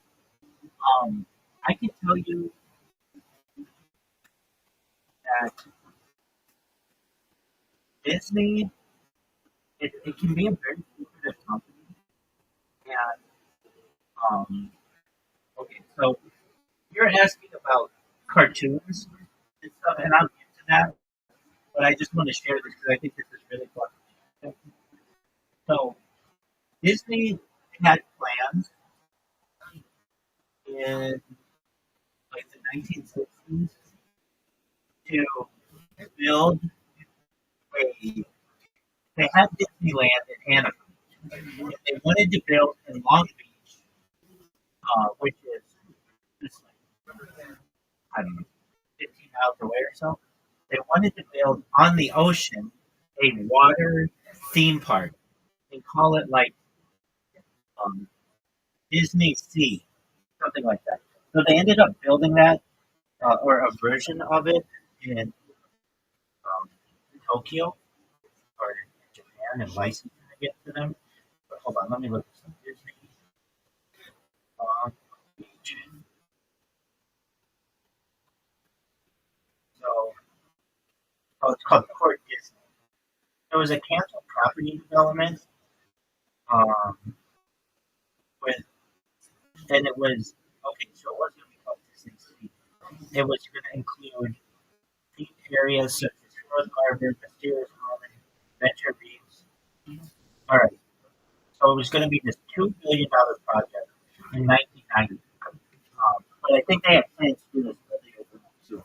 I can tell you that Disney, it can be a very lucrative company. And okay, so you're asking about cartoons and stuff, and I'm into that, but I just want to share this because I think this is really fun. So Disney had plans in like the 1960s to build a. They had Disneyland in Anaheim. They wanted to build in Long Beach, which is just like, I don't know, 15 miles away or so. They wanted to build on the ocean a water theme park and call it like um, Disney Sea, something like that. So they ended up building that or a version of it in um, Tokyo or Japan and licensing it to them. But hold on, let me look at some Disney Beach. So, it's called Port Disney. There was a canceled property development um, with, and it was okay. So it wasn't going to be called Disney Sea. It was going to include themed areas such as Rose Harbor, Mysterious Island, Venture Reefs. All right. So it was going to be this $2 billion project in 1990. But I think they had plans to do this earlier than that too.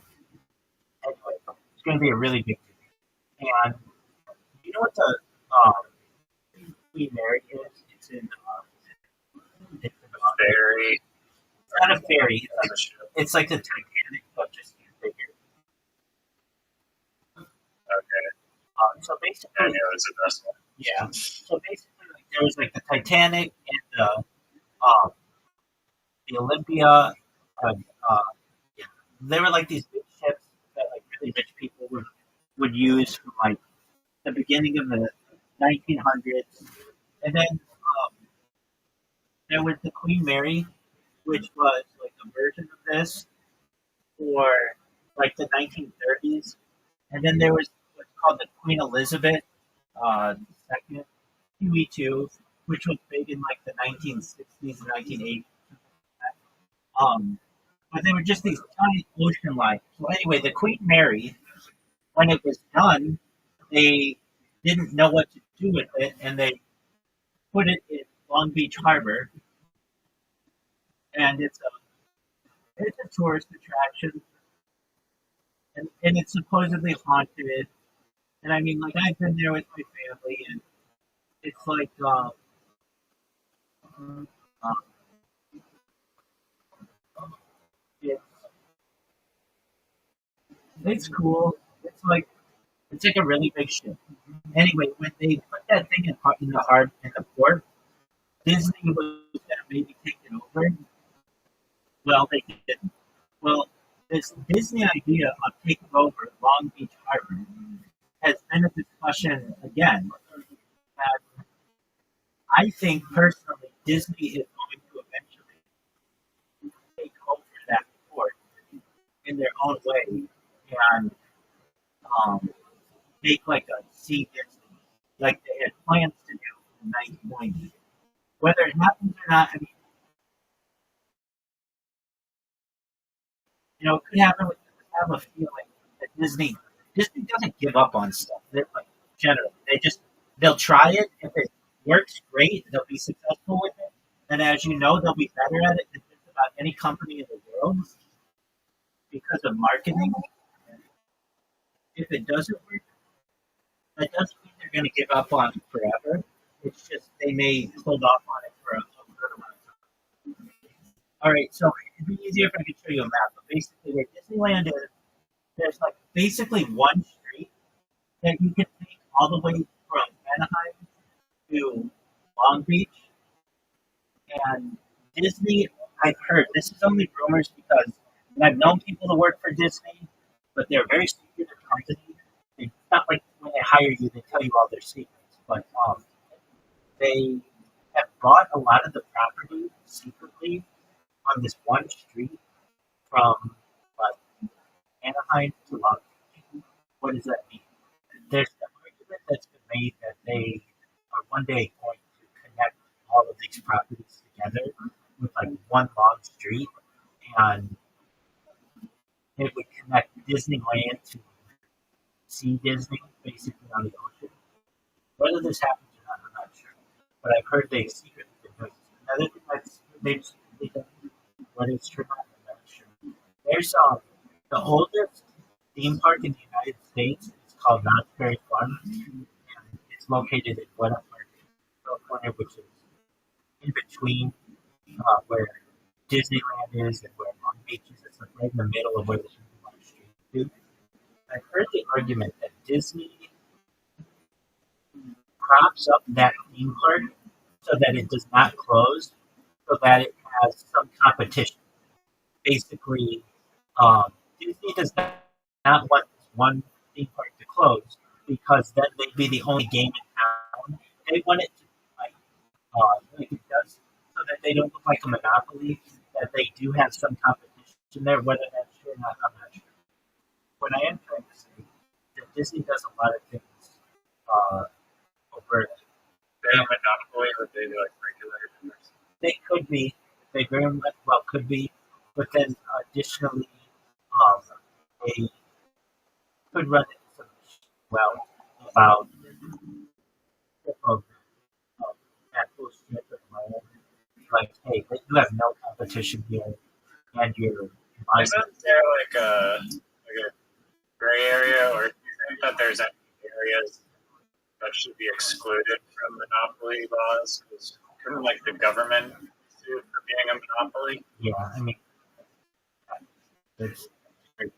Anyway, it's going to be a really big thing. And you know what the Queen Mary is? It's Very. it's not a ferry. It's like the Titanic, but just bigger. Okay. So I basically, knew it was a vessel. yeah. So basically, like, there was like the Titanic and um, the Olympia. Uh, uh, yeah, they were like these big ships that like really rich people would use from like the beginning of the 1900s, and then there was the Queen Mary, which was like a version of this for like the 1930s, and then there was what's called the Queen Elizabeth second QE2, which was big in like the 1960s and 1980s. But they were just these tiny ocean lines. So anyway, the Queen Mary, when it was done, they didn't know what to do with it, and they put it in Long Beach Harbor, and it's a tourist attraction, and it's supposedly haunted. And I mean, like I've been there with my family, and it's like uh, it's it's cool. It's like a really big ship. Anyway, when they put that thing in the port, Disney was gonna maybe take it over. Well, they didn't. Well, this Disney idea of taking over Long Beach Harbor has been a discussion again. And I think personally, Disney is going to eventually take over that port in their own way and um, make like a sea Disney, like they had plans to do in the 1990s. Whether it happens or not, I mean, it could happen. I have a feeling that Disney doesn't give up on stuff. They're like generally, they'll try it. If it works, great. They'll be successful with it, and as you know, they'll be better at it than just about any company in the world because of marketing. If it doesn't work, that doesn't mean they're going to give up on it forever. It's just they may hold off on it for a good amount of time. All right, so it'd be easier if I could show you a map. But basically, where Disneyland is, there's like basically one street that you can take all the way from Anaheim to Long Beach. And Disney, I've heard, this is only rumors because I've known people to work for Disney, but they're a very secretive company. It's not like when they hire you, they tell you all their secrets. But they have bought a lot of the property secretly on this one street from like Anaheim to Long Beach. What does that mean? There's an argument that's been made that they are one day going to connect all of these properties together with like one long street, and it would connect Disneyland to Sea Disney, basically on the ocean. Whether this happens or not, I'm not sure. But I've heard they secretly been doing this. Another thing that's they've secretly done, whether it's true or not, I'm not sure. There's the oldest theme park in the United States. It's called Knott's Berry Farm, and it's located in Buena Park, California, which is in between where Disneyland is and where Long Beach is. It's like right in the middle of where the Street is. I've heard the argument that Disney props up that theme park so that it does not close, so that it has some competition. Basically, Disney does not want this one theme park to close because then they'd be the only game in town. They want it to like it does, so that they don't look like a monopoly. That they do have some competition there, whether that's true or not, I'm not sure. What I am trying to say that Disney does a lot of things uh, over. They have a monopoly, but they do like regulated. They could be, they very well could be, but then additionally, um, they could run into some issues well about of that full strip of land. Like, hey, you have no competition here, and you're Isn't there like a gray area, or do you think that there's any areas that should be excluded from monopoly laws? Because couldn't like the government sue for being a monopoly? yeah, I mean, it's great.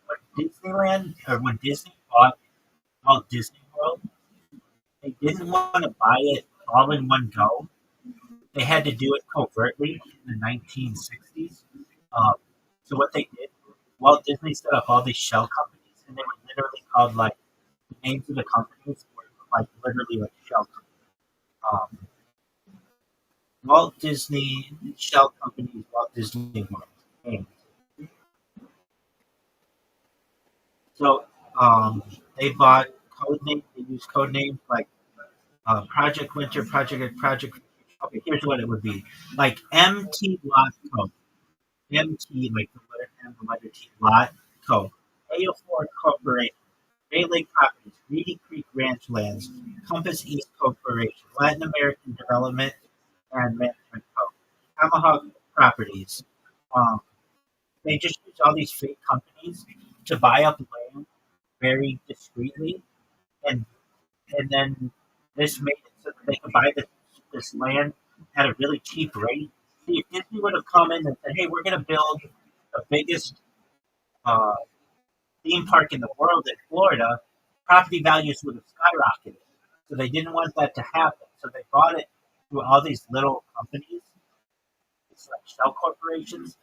When Disneyland or when Disney bought Walt Disney World, they didn't want to buy it all in one go. They had to do it covertly in the 1960s. Um, so what they did, Walt Disney set up all these shell companies, and they were literally called like the names of the companies were like literally like shell companies. Walt Disney Shell Companies, Walt Disney World. So they bought code names. They used code names like Project Winter, Project. Okay, here's what it would be like MT Lot Co. MT like the letter M, the letter T Lot Co. AO4 Corporation, Bay Lake Properties, Reedy Creek Ranch Lands, Compass East Corporation, Latin American Development and Management Co. Tomahawk Properties. Um, they just use all these fake companies to buy up land very discreetly, and then this made it so that they could buy this land at a really cheap rate. See, if Disney would have come in and said, "Hey, we're going to build the biggest uh, theme park in the world in Florida," property values would have skyrocketed. So they didn't want that to happen. So they bought it through all these little companies, it's like shell corporations,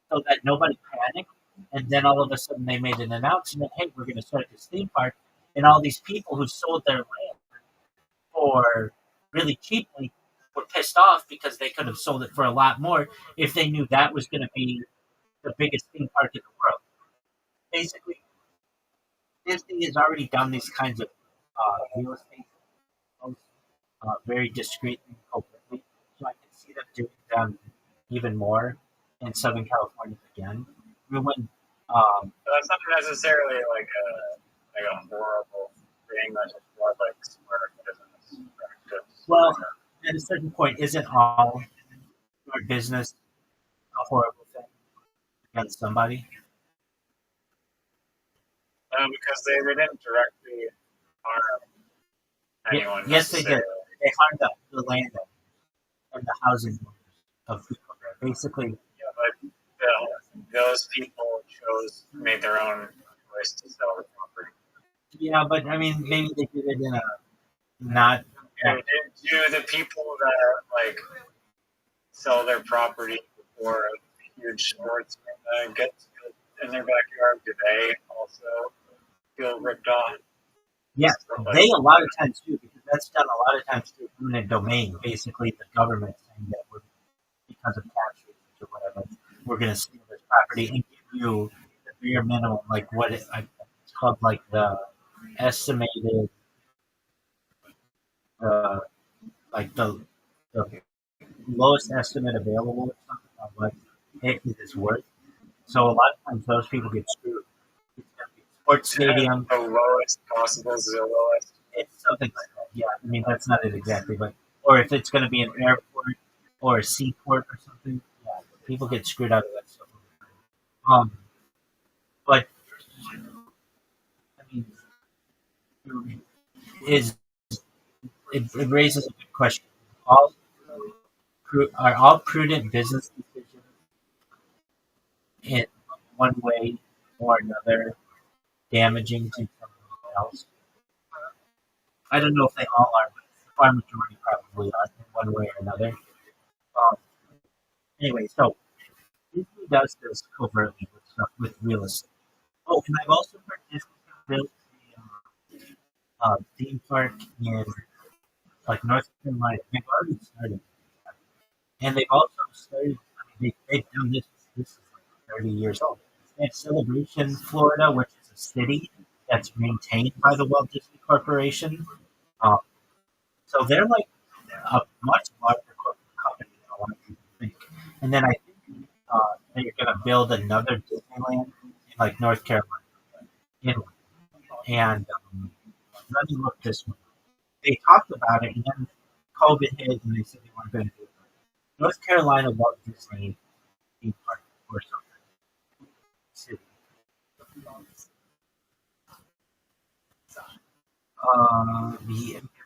so that nobody panicked. And then all of a sudden they made an announcement, "Hey, we're going to start this theme park," and all these people who sold their land for really cheaply were pissed off because they could have sold it for a lot more if they knew that was going to be the biggest theme park in the world. Basically, Disney has already done these kinds of real estate deals, very discreetly and covertly. So I can see them doing them even more in Southern California again. I mean, when But that's not necessarily like a horrible thing. That's just more like smart business practice. well, at a certain point, isn't all your business a horrible thing against somebody? Because they didn't directly harm anyone Yes, they did. necessarily. They harmed the land and the housing of people there. Basically, Yeah, but those people made their own choice to sell the property. yeah, but I mean, maybe they did it in a not. And do the people that like sell their property before a huge sports gets in their backyard? Do they also feel ripped off? Yes, they a lot of times do because that's done a lot of times through eminent domain. Basically, the government saying that we're because of tax reasons or whatever, we're going to steal this property and give you the bare minimum, like what it's called, like the estimated, uh, like the lowest estimate available or something of what it is worth. So a lot of times those people get screwed. It's going to be a sports stadium. The lowest possible is the lowest. It's something like that. Yeah, I mean that's not it exactly, but or if it's going to be an airport or a seaport or something, yeah, people get screwed out of that stuff. Um, but I mean, is it raises a good question? All are all prudent business decisions in one way or another? damaging to something else. I don't know if they all are, but the far majority probably are in one way or another. Um, anyway, so Disney does this covertly with stuff with real estate. Oh, and I've also heard Disney built a theme park in like North Carolina. They've already started, and they've also started. I mean, they've done this. This is like 30 years old. They have Celebration, Florida, which is a city that's maintained by the Walt Disney Corporation. Um, so they're like a much larger corporate company than a lot of people think. And then I think they're going to build another Disneyland in like North Carolina. Inland. And let me look this one. They talked about it, and then COVID hit, and they said they weren't going to do it. North Carolina Walt Disney theme park or something. City. The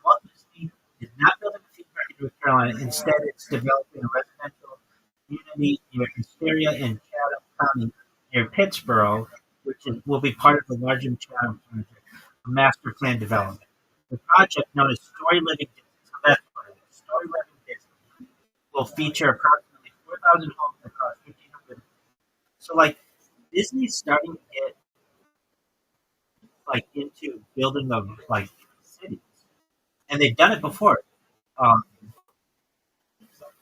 Walt Disney is not building a theme park in North Carolina. Instead, it's developing a residential community near Hysteria in Chatham County near Pittsburgh, will be part of the larger Chatham project, a master plan development. The project, known as Story Living Disney, so that's what it is. Story Living Disney will feature approximately 4,000 homes across 1,500. So, like, Disney's starting to get like into building of like cities, and they've done it before. Um,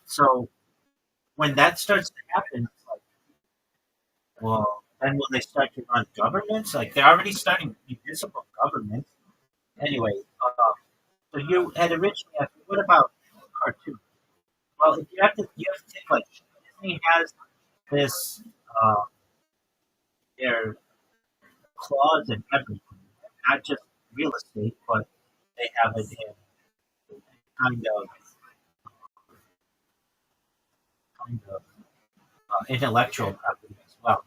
so when that starts to happen, it's like, well, then will they start to run governments? Like they're already starting municipal governments. Anyway, so you had originally asked, what about cartoons? Well, if you have to think like Disney has this, uh, their clause in everything, not just real estate, but they have it in kind of intellectual property as well.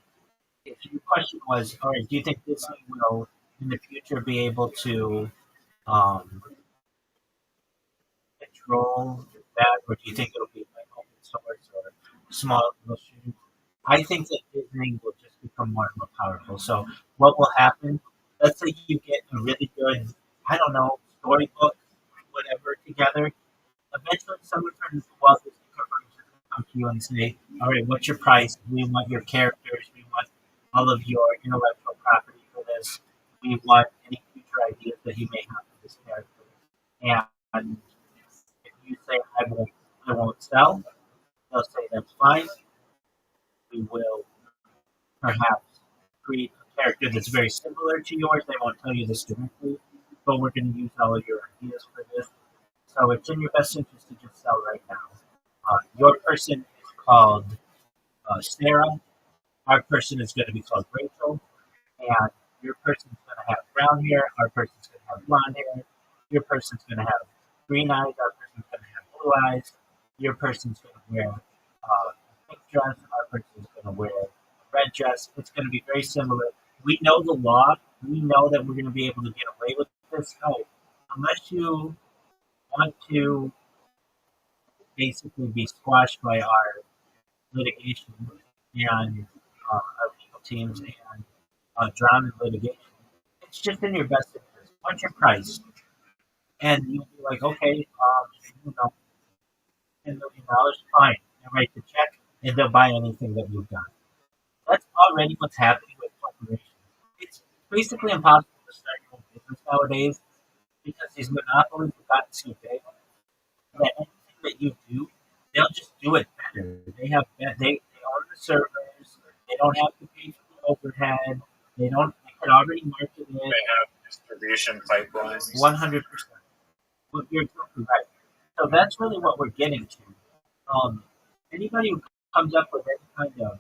If your question was, all right, do you think Disney will in the future be able to um, control that, or do you think it'll be like open source or small little students? I think that Disney will just become more and more powerful. So what will happen? Let's say you get a really good, I don't know, storybook, whatever, together. Eventually, someone from the Walt Disney Corporation will come to you and say, "All right, what's your price? We want your characters. We want all of your intellectual property for this. We want any future ideas that you may have for this character." And if you say, I won't sell," they'll say, "That's fine. We will perhaps create a character that's very similar to yours. They won't tell you this directly, but we're going to use all of your ideas for this. So it's in your best interest to just sell right now. Your person is called Sarah. Our person is going to be called Rachel. And your person's going to have brown hair. Our person's going to have blonde hair. Your person's going to have green eyes. Our person's going to have blue eyes. Your person's going to wear a pink dress. Our person's going to wear a red dress. It's going to be very similar. We know the law. We know that we're going to be able to get away with this. No, unless you want to basically be squashed by our litigation and our legal teams and drown in litigation. It's just in your best interest. What's your price? And you'll be like, okay, $10 million, fine. They write the check and they'll buy anything that you've done. That's already what's happening with corporations. It's basically impossible to start your own business nowadays because these monopolies have gotten so big that anything that you do, they'll just do it better. They own the servers. They don't have to pay for the overhead. They can already market it. They have distribution pipelines. 100%. Well, you're exactly right. So that's really what we're getting to. Anybody who comes up with any kind of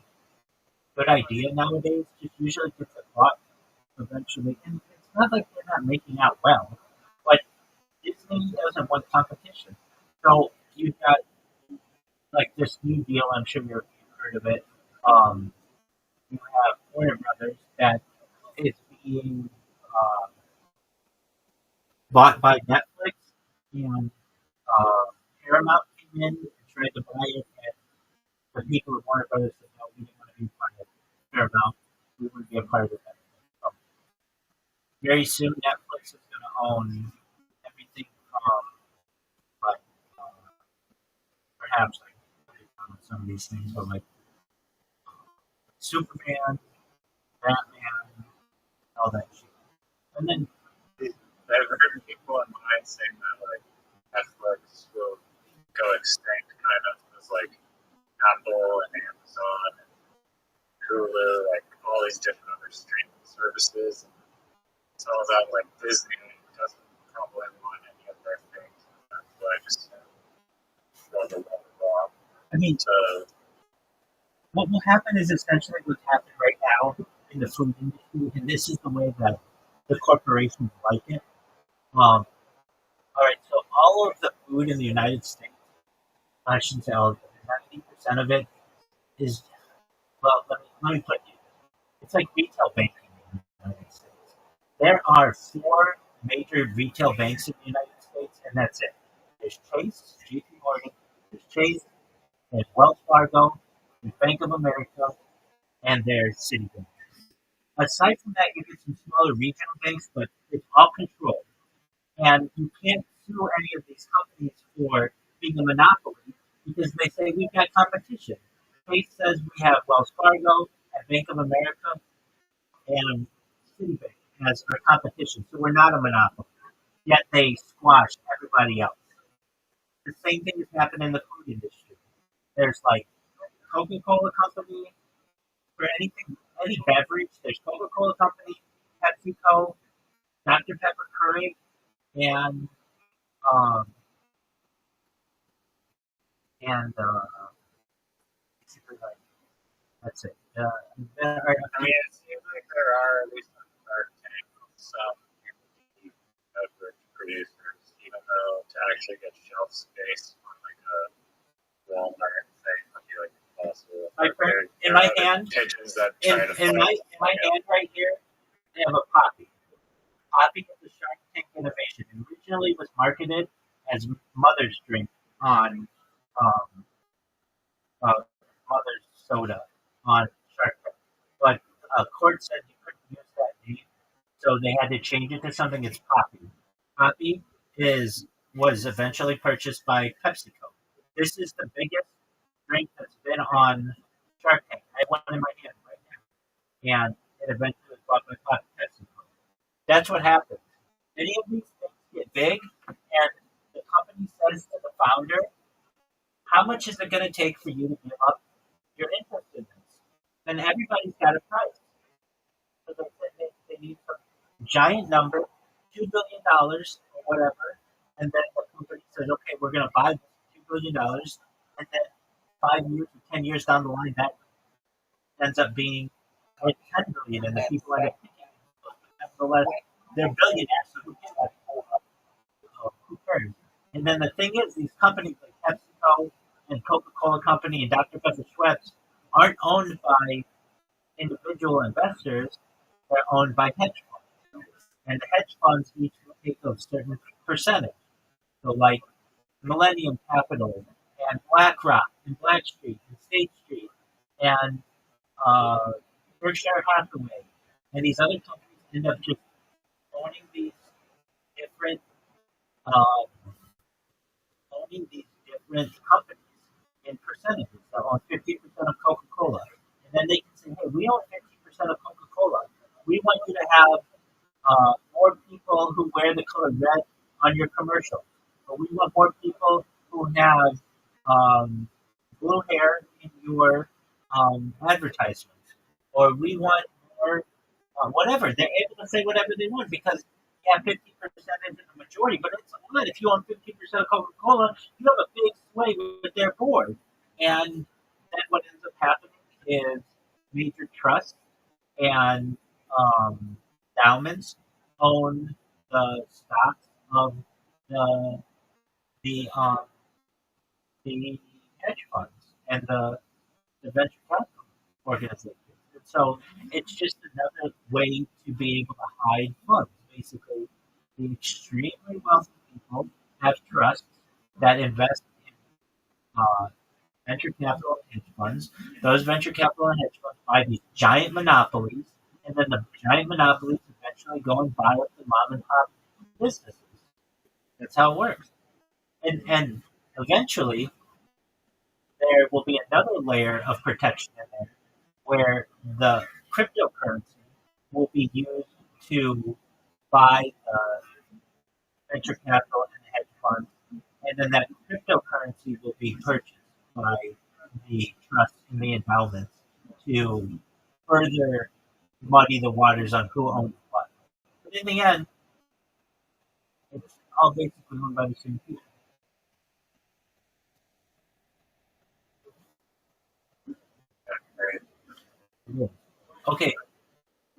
good idea nowadays just usually gets it bought eventually. And it's not like they're not making out well, but Disney doesn't want competition. So you've got like this new deal. I'm sure you've heard of it. You have Warner Brothers that is being bought by Netflix, and Paramount came in and tried to buy it, and the people of Warner Brothers said, no, we didn't want to be part of Paramount. We want to be a part of that. very soon Netflix is going to own everything from like perhaps like some of these things, but like Superman, Batman, all that shit. And then I've heard people in mine saying that like Netflix will go extinct, kind of as like Apple and Amazon and Hulu, like all these different other streaming services. And it's all about like Disney doesn't probably want any of their things. That's why I just love the law. I mean, So what will happen is essentially what's happening right now in the food industry, and this is the way that the corporations like it. All right, so all of the food in the United States, I shouldn't say all of it, 90% of it is, well, let me put it, it's like retail banking in the United States. There are 4 major retail banks in the United States, and that's it. There's Chase, JP Morgan, there's Chase, there's Wells Fargo, there's Bank of America, and there's Citibank. Aside from that, you get some smaller regional banks, but it's all controlled. And you can't sue any of these companies for being a monopoly because they say we've got competition. Chase says we have Wells Fargo and Bank of America and Citibank as our competition, so we're not a monopoly. Yet they squash everybody else. The same thing has happened in the food industry. There's like Coca-Cola Company for anything, any beverage. There's Coca-Cola Company, PepsiCo, Dr. Pepper Curry, and um, basically like that's it. I mean, it seems like there are at least on Shark Tank some beverage producers, even though to actually get shelf space on like a Walmart thing would be like impossible. My friend, in my hand, pigeons that in, try to in my hand right here, I have a poppy. Poppy is a Shark Tank innovation. It originally was marketed as Mother's Drink on um, Mother's Soda on Shark Tank, but a court said you couldn't use that name, so they had to change it to something. It's Poppy. Poppy was eventually purchased by PepsiCo. This is the biggest drink that's been on Shark Tank. I have one in my hand right now, and it eventually was bought by PepsiCo. That's what happens. Many of these things get big, and the company says to the founder, "How much is it going to take for you to give up your interest in this?" And everybody's got a price. So they need some giant number, $2 billion or whatever, and then the company says, "Okay, we're going to buy this $2 billion," and then 5 years or 10 years down the line, that ends up being like 10 billion, and the people end up picking it. Nevertheless, they're billionaires, so who cares? And then the thing is, these companies like PepsiCo and Coca-Cola Company and Dr. Pepper Schweppes aren't owned by individual investors; they're owned by hedge funds, and the hedge funds each take a certain percentage. So, like Millennium Capital and BlackRock and Blackstreet and State Street and uh, Berkshire Hathaway and these other companies end up just owning these different uh, companies in percentages. They own 50% of Coca-Cola, and then they can say, "Hey, we own 50% of Coca-Cola. We want you to have more people who wear the color red on your commercial, or we want more people who have blue hair in your advertisements, or we want more whatever." They're able to say whatever they want because, yeah, 50% isn't the majority, but it's a lot. If you own 50% of Coca-Cola, you have a big sway with their board. And then what ends up happening is major trusts and endowments own the stocks of the the um, the hedge funds and the venture capital organizations. And so it's just another way to be able to hide funds. Basically, the extremely wealthy people have trusts that invest in venture capital and hedge funds. Those venture capital and hedge funds buy these giant monopolies, and then the giant monopolies eventually eventually go and buy up the mom and pop businesses. That's how it works. And eventually there will be another layer of protection in there where the cryptocurrency will be used to buy the venture capital and the hedge funds, and then that cryptocurrency will be purchased by the trust and the endowments to further muddy the waters on who owns what. But in the end, it's all basically owned by the same people. Right. Yeah. Okay,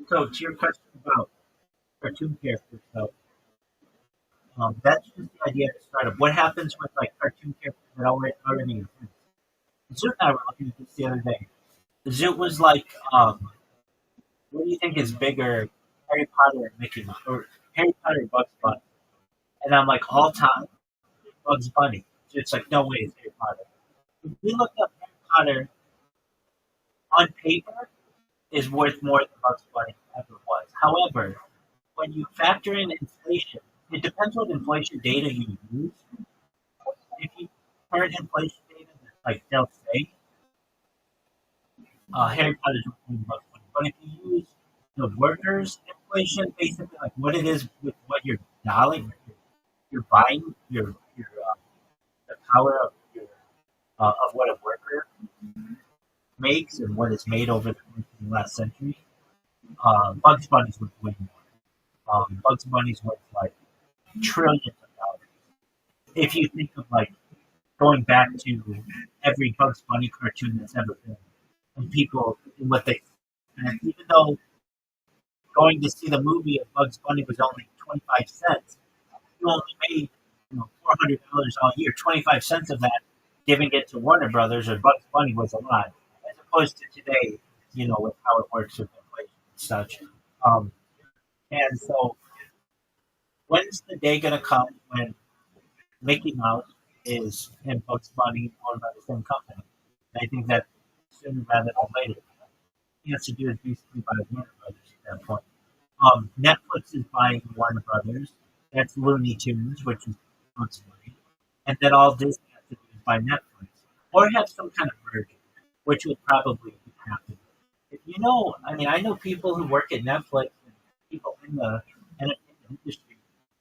so to your question about cartoon characters, though, that's just the idea to start up. What happens with like cartoon characters that already exist? Zoot and I were looking at this the other day. Zoot was like, what do you think is bigger, Harry Potter and Mickey Mouse, or Harry Potter and Bugs Bunny? And I'm like, all time, Bugs Bunny. So it's like, no way, it's Harry Potter. If we look up Harry Potter on paper, is worth more than Bugs Bunny ever was. However, when you factor in inflation, it depends what inflation data you use. If you current inflation data, like they'll say, Harry Potter's worth more than Bugs Bunny. But if you use the workers' inflation, basically like what it is with what you're dolling, you're buying, the power of of what a worker makes and what is made over the last century. Bugs Bunny's worth way more. Bugs Bunny's worth like trillions of dollars. If you think of like going back to every Bugs Bunny cartoon that's ever been, and people and what they, and even though going to see the movie of Bugs Bunny was only 25 cents, you only made $400 all year. 25 cents of that, giving it to Warner Brothers or Bugs Bunny was a lot, as opposed to today, with how it works with inflation and such. Um, and so, when's the day gonna come when Mickey Mouse is and Bugs Bunny owned by the same company? And I think that sooner rather than later. He has to do is basically buy Warner Brothers at that point. Netflix is buying Warner Brothers. That's Looney Tunes, which is Bugs Bunny. And then all Disney has to do is buy Netflix. Or have some kind of merger, which would probably happen. If I mean, I know people who work at Netflix and people in the entertainment industry.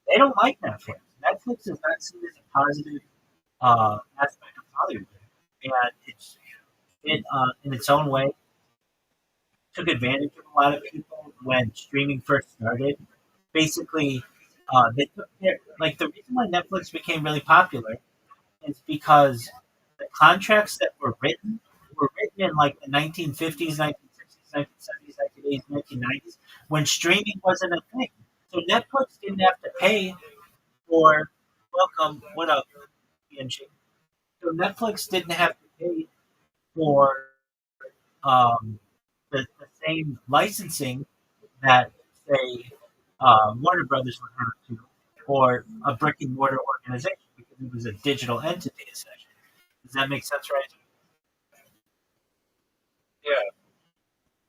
They don't like Netflix. Netflix is not seen as a positive aspect of Hollywood. And in its own way, took advantage of a lot of people when streaming first started. Basically, they took like the reason why Netflix became really popular is because the contracts that were written in like the 1950s, 1960s, 1970s, 1980s, 1990s when streaming wasn't a thing. So Netflix didn't have to pay for welcome. What up, PNG? So Netflix didn't have to pay for um, the same licensing that, say, Warner Brothers would have to, or a brick and mortar organization, because it was a digital entity, essentially. Does that make sense, right? Yeah.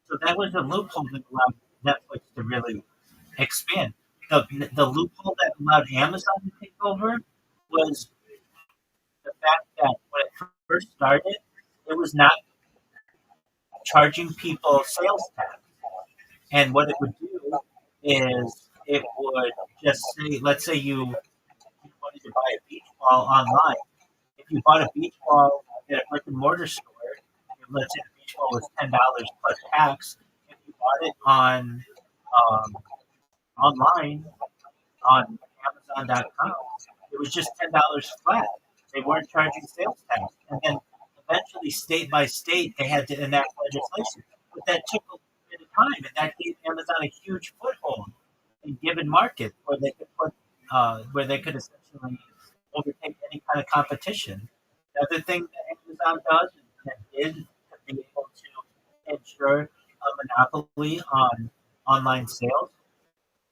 So that was a loophole that allowed Netflix to really expand. The loophole that allowed Amazon to take over was the fact that when it first started, it was not charging people sales tax. And what it would do is it would just say, let's say you wanted to buy a beach ball online. If you bought a beach ball at a brick and mortar store, let's say the beach ball was $10 plus tax. If you bought it on online on Amazon.com, it was just $10 flat. They weren't charging sales tax, and then eventually, state by state, they had to enact legislation. But that took a bit of time, and that gave Amazon a huge foothold in given markets where they could essentially overtake any kind of competition. The other thing that Amazon does and is to be able to ensure a monopoly on online sales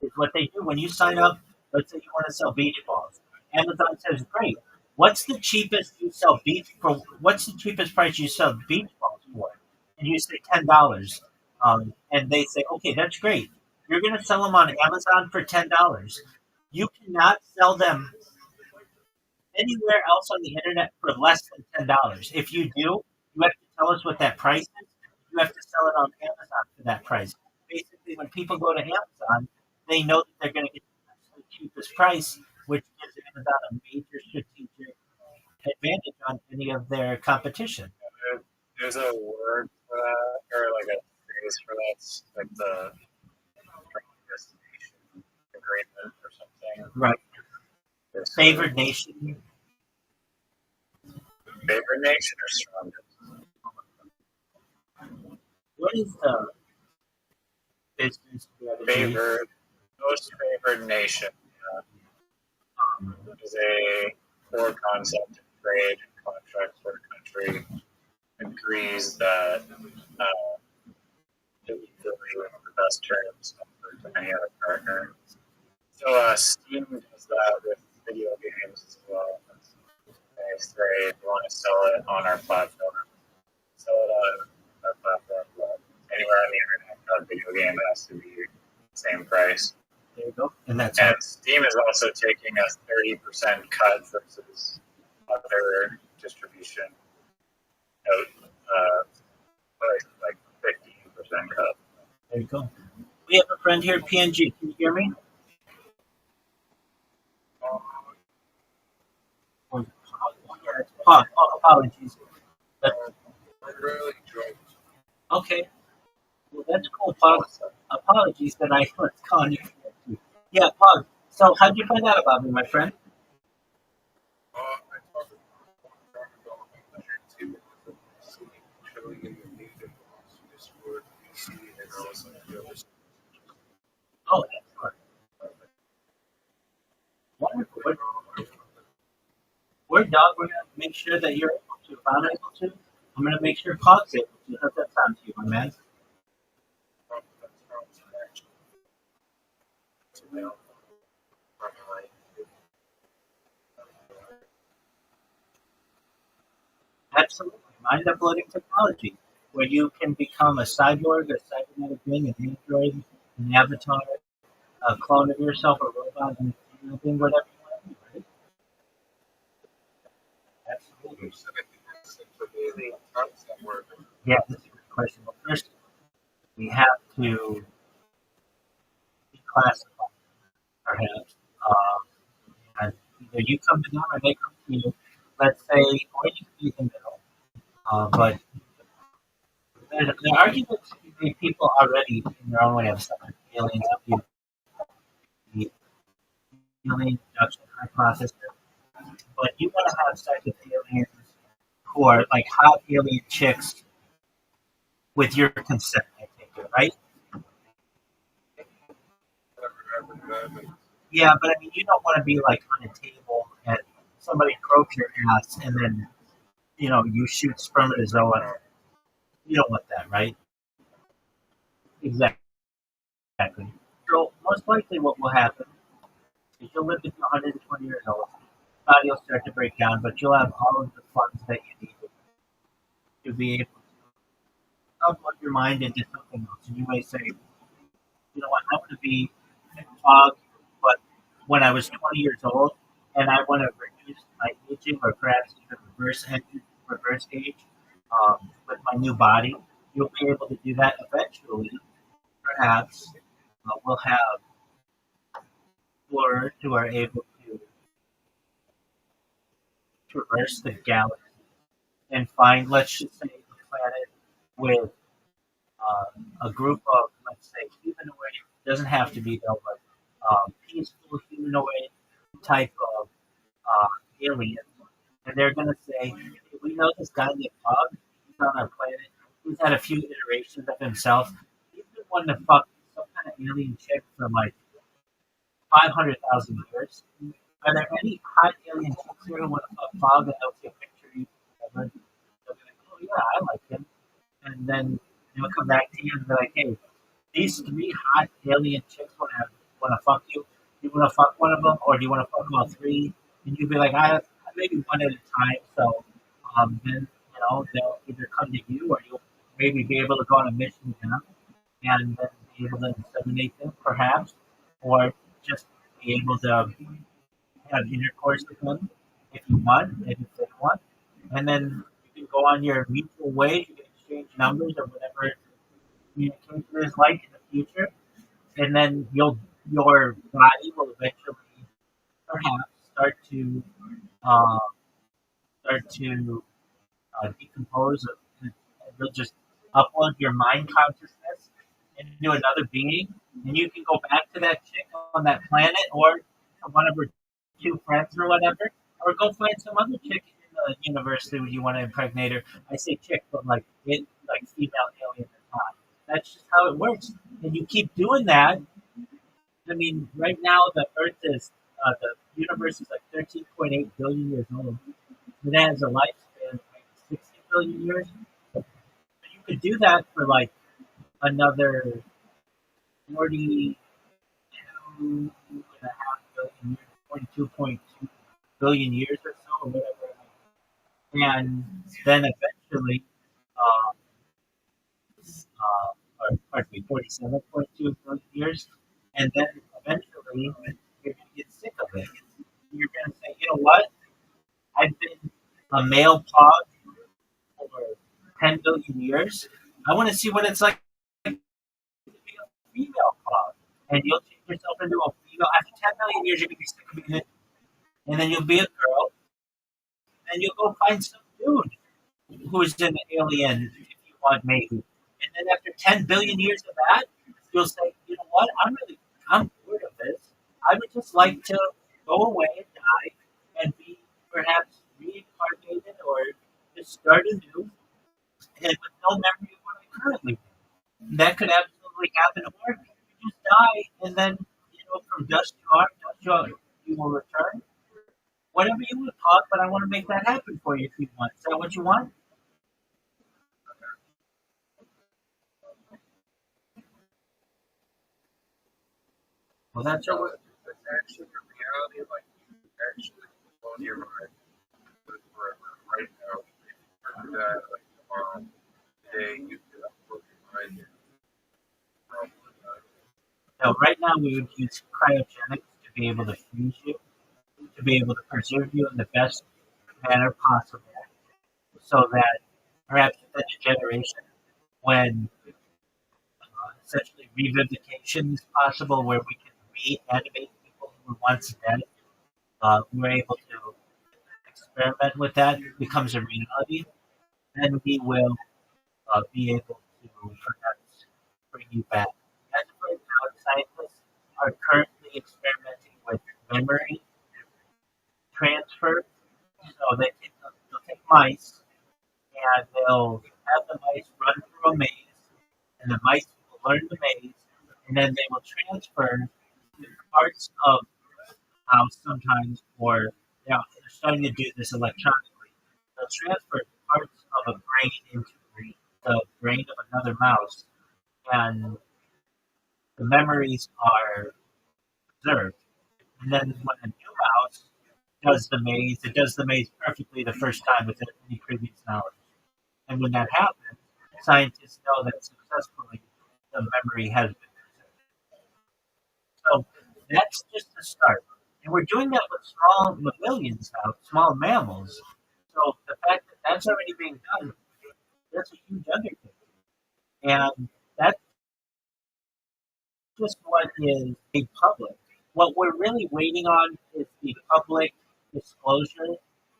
is what they do. When you sign up, let's say you want to sell beach balls, Amazon says, "Great. What's the cheapest you sell beach for? What's the cheapest price you sell beach balls for?" And you say $10, and they say, "Okay, that's great. You're going to sell them on Amazon for $10. You cannot sell them anywhere else on the internet for less than $10. If you do, you have to tell us what that price is. You have to sell it on Amazon for that price. Basically, when people go to Amazon, they know that they're going to get the cheapest price, which gives Amazon a major strategic advantage on any of their competition. There's a word for that, or like a phrase for that, like the destination agreement or something. Right. Favored nation. Favored nation or strongest? What is the business strategy? Most favored nation is a core concept in trade and contracts where a country agrees that it will deal with the best terms offered to any other partner. So Steam does that with video games as well. They say if you want to sell it on our platform, sell it on our platform, but anywhere on the internet, a video game has to be the same price. There you go. And Steam is also taking a 30% cut versus other distribution out, like 15% cut. There you go. We have a friend here, PNG. Can you hear me? Apologies. Okay. Well, that's cool, Pog. Apologies that I was calling you. Yeah, Pog. So, how'd you find out about me, my friend? Oh, excellent. Wonderful. We're dog. We're going to make sure that you're able to. If I'm able to, I'm going to make sure Pog's able to. How's that sound to you, my man? Absolutely. Mind uploading technology, where you can become a cyborg, a cybernetic being, an android, an avatar, a clone of yourself, a robot, and anything, whatever you want to do, right? Absolutely. Yeah, that's a good question. Well, first, we have to declassify, perhaps. And either you come to them or they come to you. Let's say, or you can be in the middle. But the arguments people already, in their own way, have some aliens up here. The alien abduction hypothesis. But you want to have sex with aliens who are like hot alien chicks with your consent, I take it, right? Yeah, but I mean, you don't want to be like on a table and somebody croaks your ass and then, you shoot spermatozoa. You don't want that, right? Exactly. So most likely what will happen is you'll live to be 120 years old. Body will start to break down, but you'll have all of the funds that you need to be able to upload your mind into something else. And you may say, you know what, I want to be a dog, but when I was 20 years old, and I want to reduce my aging or perhaps even reverse age with my new body, you'll be able to do that eventually. Perhaps we'll have explorers who are able to traverse the galaxy and find, let's just say, a planet with a group of, let's say, humanoid, doesn't have to be though, but peaceful humanoid type of aliens. And they're going to say, hey, we know this guy named Bob. He's on our planet. He's had a few iterations of himself. He's been wanting to fuck some kind of alien chick for like 500,000 years. Are there any hot alien chicks here who want to fuck Bob and they'll take a picture of you? They'll be like, oh yeah, I like him. And then they'll come back to you and be like, hey, these three hot alien chicks want to fuck you. Do you want to fuck one of them, or do you want to fuck all three? And you'd be like, I maybe one at a time. So then they'll either come to you, or you'll maybe be able to go on a mission with them, and then be able to inseminate them, perhaps, or just be able to have intercourse with them if you want, if they want, and then you can go on your mutual ways. You can exchange numbers or whatever communication is like in the future, and then your body will eventually perhaps uh, start to decompose. You'll just upload your mind consciousness into another being, and you can go back to that chick on that planet or one of her two friends or whatever, or go find some other chick in the universe that you want to impregnate her. I say chick, but like female alien or not. That's just how it works, and you keep doing that. I mean, right now the universe is like 13.8 billion years old. It has a lifespan of like 60 billion years. You could do that for like another 42 and a half billion years, 42.2 billion years or so, or whatever. And then eventually, uh, or pardon me, 47.2 billion years. And then eventually, you're going to get sick of it. You're going to say, you know what? I've been a male pod for 10 billion years. I want to see what it's like to be a female pod. And you'll change yourself into a female. After 10 million years, you're going to be sick of being it. And then you'll be a girl. And you'll go find some dude who's an alien, if you want, maybe. And then after 10 billion years of that, you'll say, you know what? I'm bored of this. I would just like to go away and die and be perhaps reincarnated or just start anew and with no memory of what I currently do. That could absolutely happen, or you just die and then, from dust to art, you will return. Whatever you want, talk, but I want to make that happen for you if you want. Is that what you want? Well, that's So what. it's actually a reality, like you actually blow your mind forever. Right now, if you were to die like tomorrow, today, you could upload your mind and probably die. Now, right now, we would use cryogenics to be able to freeze you, to be able to preserve you in the best manner possible, so that perhaps within a generation, when essentially revivification is possible, where we can reanimate people who were once dead, we're able to experiment with that, it becomes a reality, then we will be able to perhaps bring you back. As of right now, scientists are currently experimenting with memory transfer. So they'll take mice and they'll have the mice run through a maze, and the mice will learn the maze, and then they will transfer the parts of house sometimes, or they're starting to do this electronically. They'll transfer parts of a brain into the brain of another mouse, and the memories are preserved. And then when a new mouse does the maze, it does the maze perfectly the first time without any previous knowledge. And when that happens, scientists know that successfully the memory has been preserved. So that's just the start. And we're doing that with small mammalians now, small mammals. So the fact that that's already being done, that's a huge undertaking. And that's just what is made public. What we're really waiting on is the public disclosure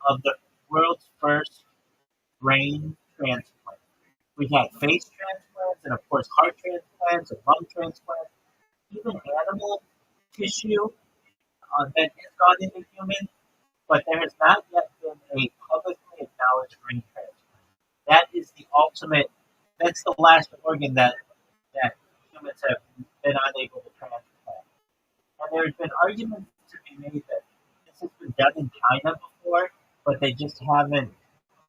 of the world's first brain transplant. We've had face transplants and, of course, heart transplants and lung transplants, even animal tissue that has gone into humans, but there has not yet been a publicly acknowledged brain transplant. That is the ultimate, that's the last organ that humans have been unable to transplant. And there's been arguments to be made that this has been done in China before, but they just haven't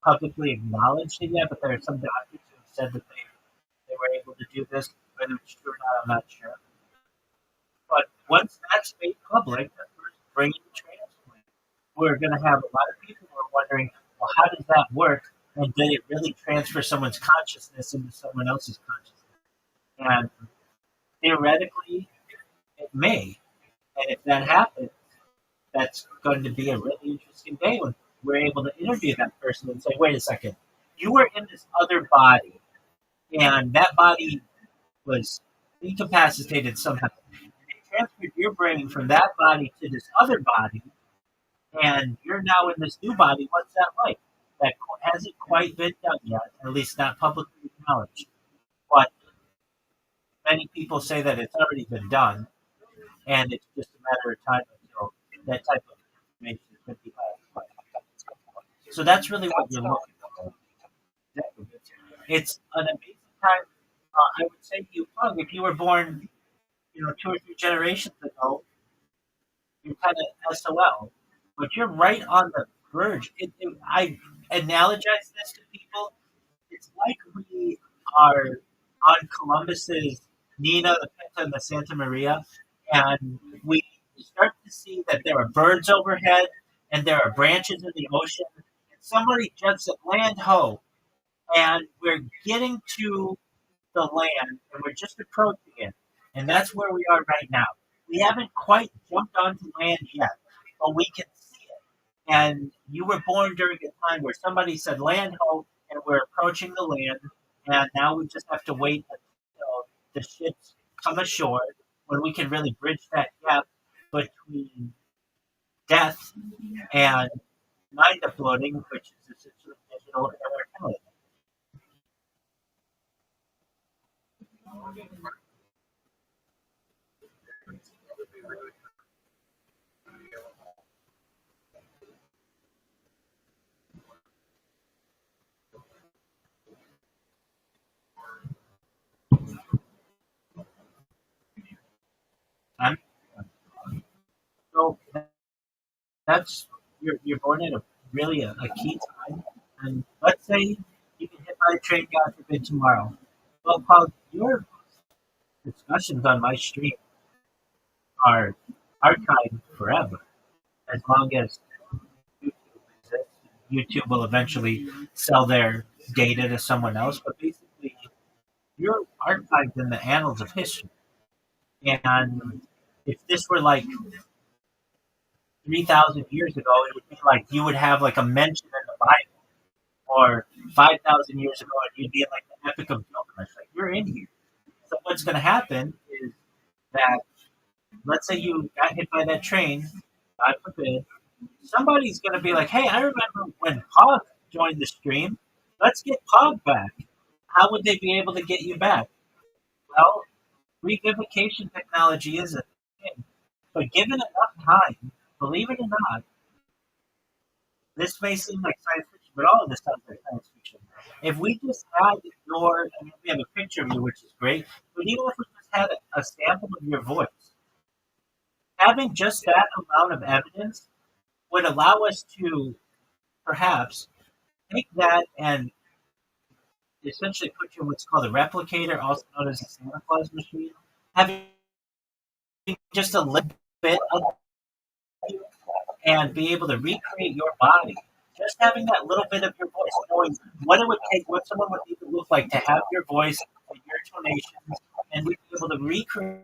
publicly acknowledged it yet. But there are some doctors who have said that they were able to do this. Whether it's true or not, I'm not sure. But once that's made public, the first brain transplant, we're going to have a lot of people who are wondering, well, how does that work? And did it really transfer someone's consciousness into someone else's consciousness? And theoretically, it may. And if that happens, that's going to be a really interesting day when we're able to interview that person and say, wait a second, you were in this other body, and that body was incapacitated somehow. They transferred your brain from that body to this other body, and you're now in this new body. What's that like? That hasn't quite been done yet, at least not publicly acknowledged. But many people say that it's already been done, and it's just a matter of time until that type of information could be classified. So that's really what you're looking for. It's an amazing time. I would say you, if you were born, 2 or 3 generations ago, you're kind of SOL, but you're right on the verge. I analogize this to people. It's like we are on Columbus's Nina, the Pinta, and the Santa Maria, and we start to see that there are birds overhead and there are branches in the ocean. And somebody jumps at land ho, and we're getting to the land and we're just approaching it. And that's where we are right now. We haven't quite jumped onto land yet, but we can see it. And you were born during a time where somebody said land ho, and we're approaching the land. And now we just have to wait until the ships come ashore when we can really bridge that gap between death and mind uploading, which is essentially digital immortality. I'm, so that's you're born at a really a key time. And let's say you get hit by a train, God forbid, tomorrow. Well, Paul, your discussions on my stream are archived forever, as long as YouTube exists. YouTube will eventually sell their data to someone else, but basically, you're archived in the annals of history. And if this were like 3,000 years ago, it would be like you would have like a mention in the Bible, or 5,000 years ago, and you'd be in like the Epic of Gilgamesh. Like you're in here. So what's going to happen is that, let's say you got hit by that train, God forbid, somebody's going to be like, hey, I remember when Pog joined the stream. Let's get Pog back. How would they be able to get you back? Well, revivification technology is a thing. But given enough time, believe it or not, this may seem like science fiction, but all of this sounds like science fiction. If we just had I mean, we have a picture of you, which is great, but even if we just had a sample of your voice, having just that amount of evidence would allow us to perhaps take that and essentially put you in what's called a replicator, also known as a Santa Claus machine, having just a little bit of you and be able to recreate your body. Just having that little bit of your voice, knowing what it would take, what someone would need to look like to have your voice and your tonations, and we'd be able to recreate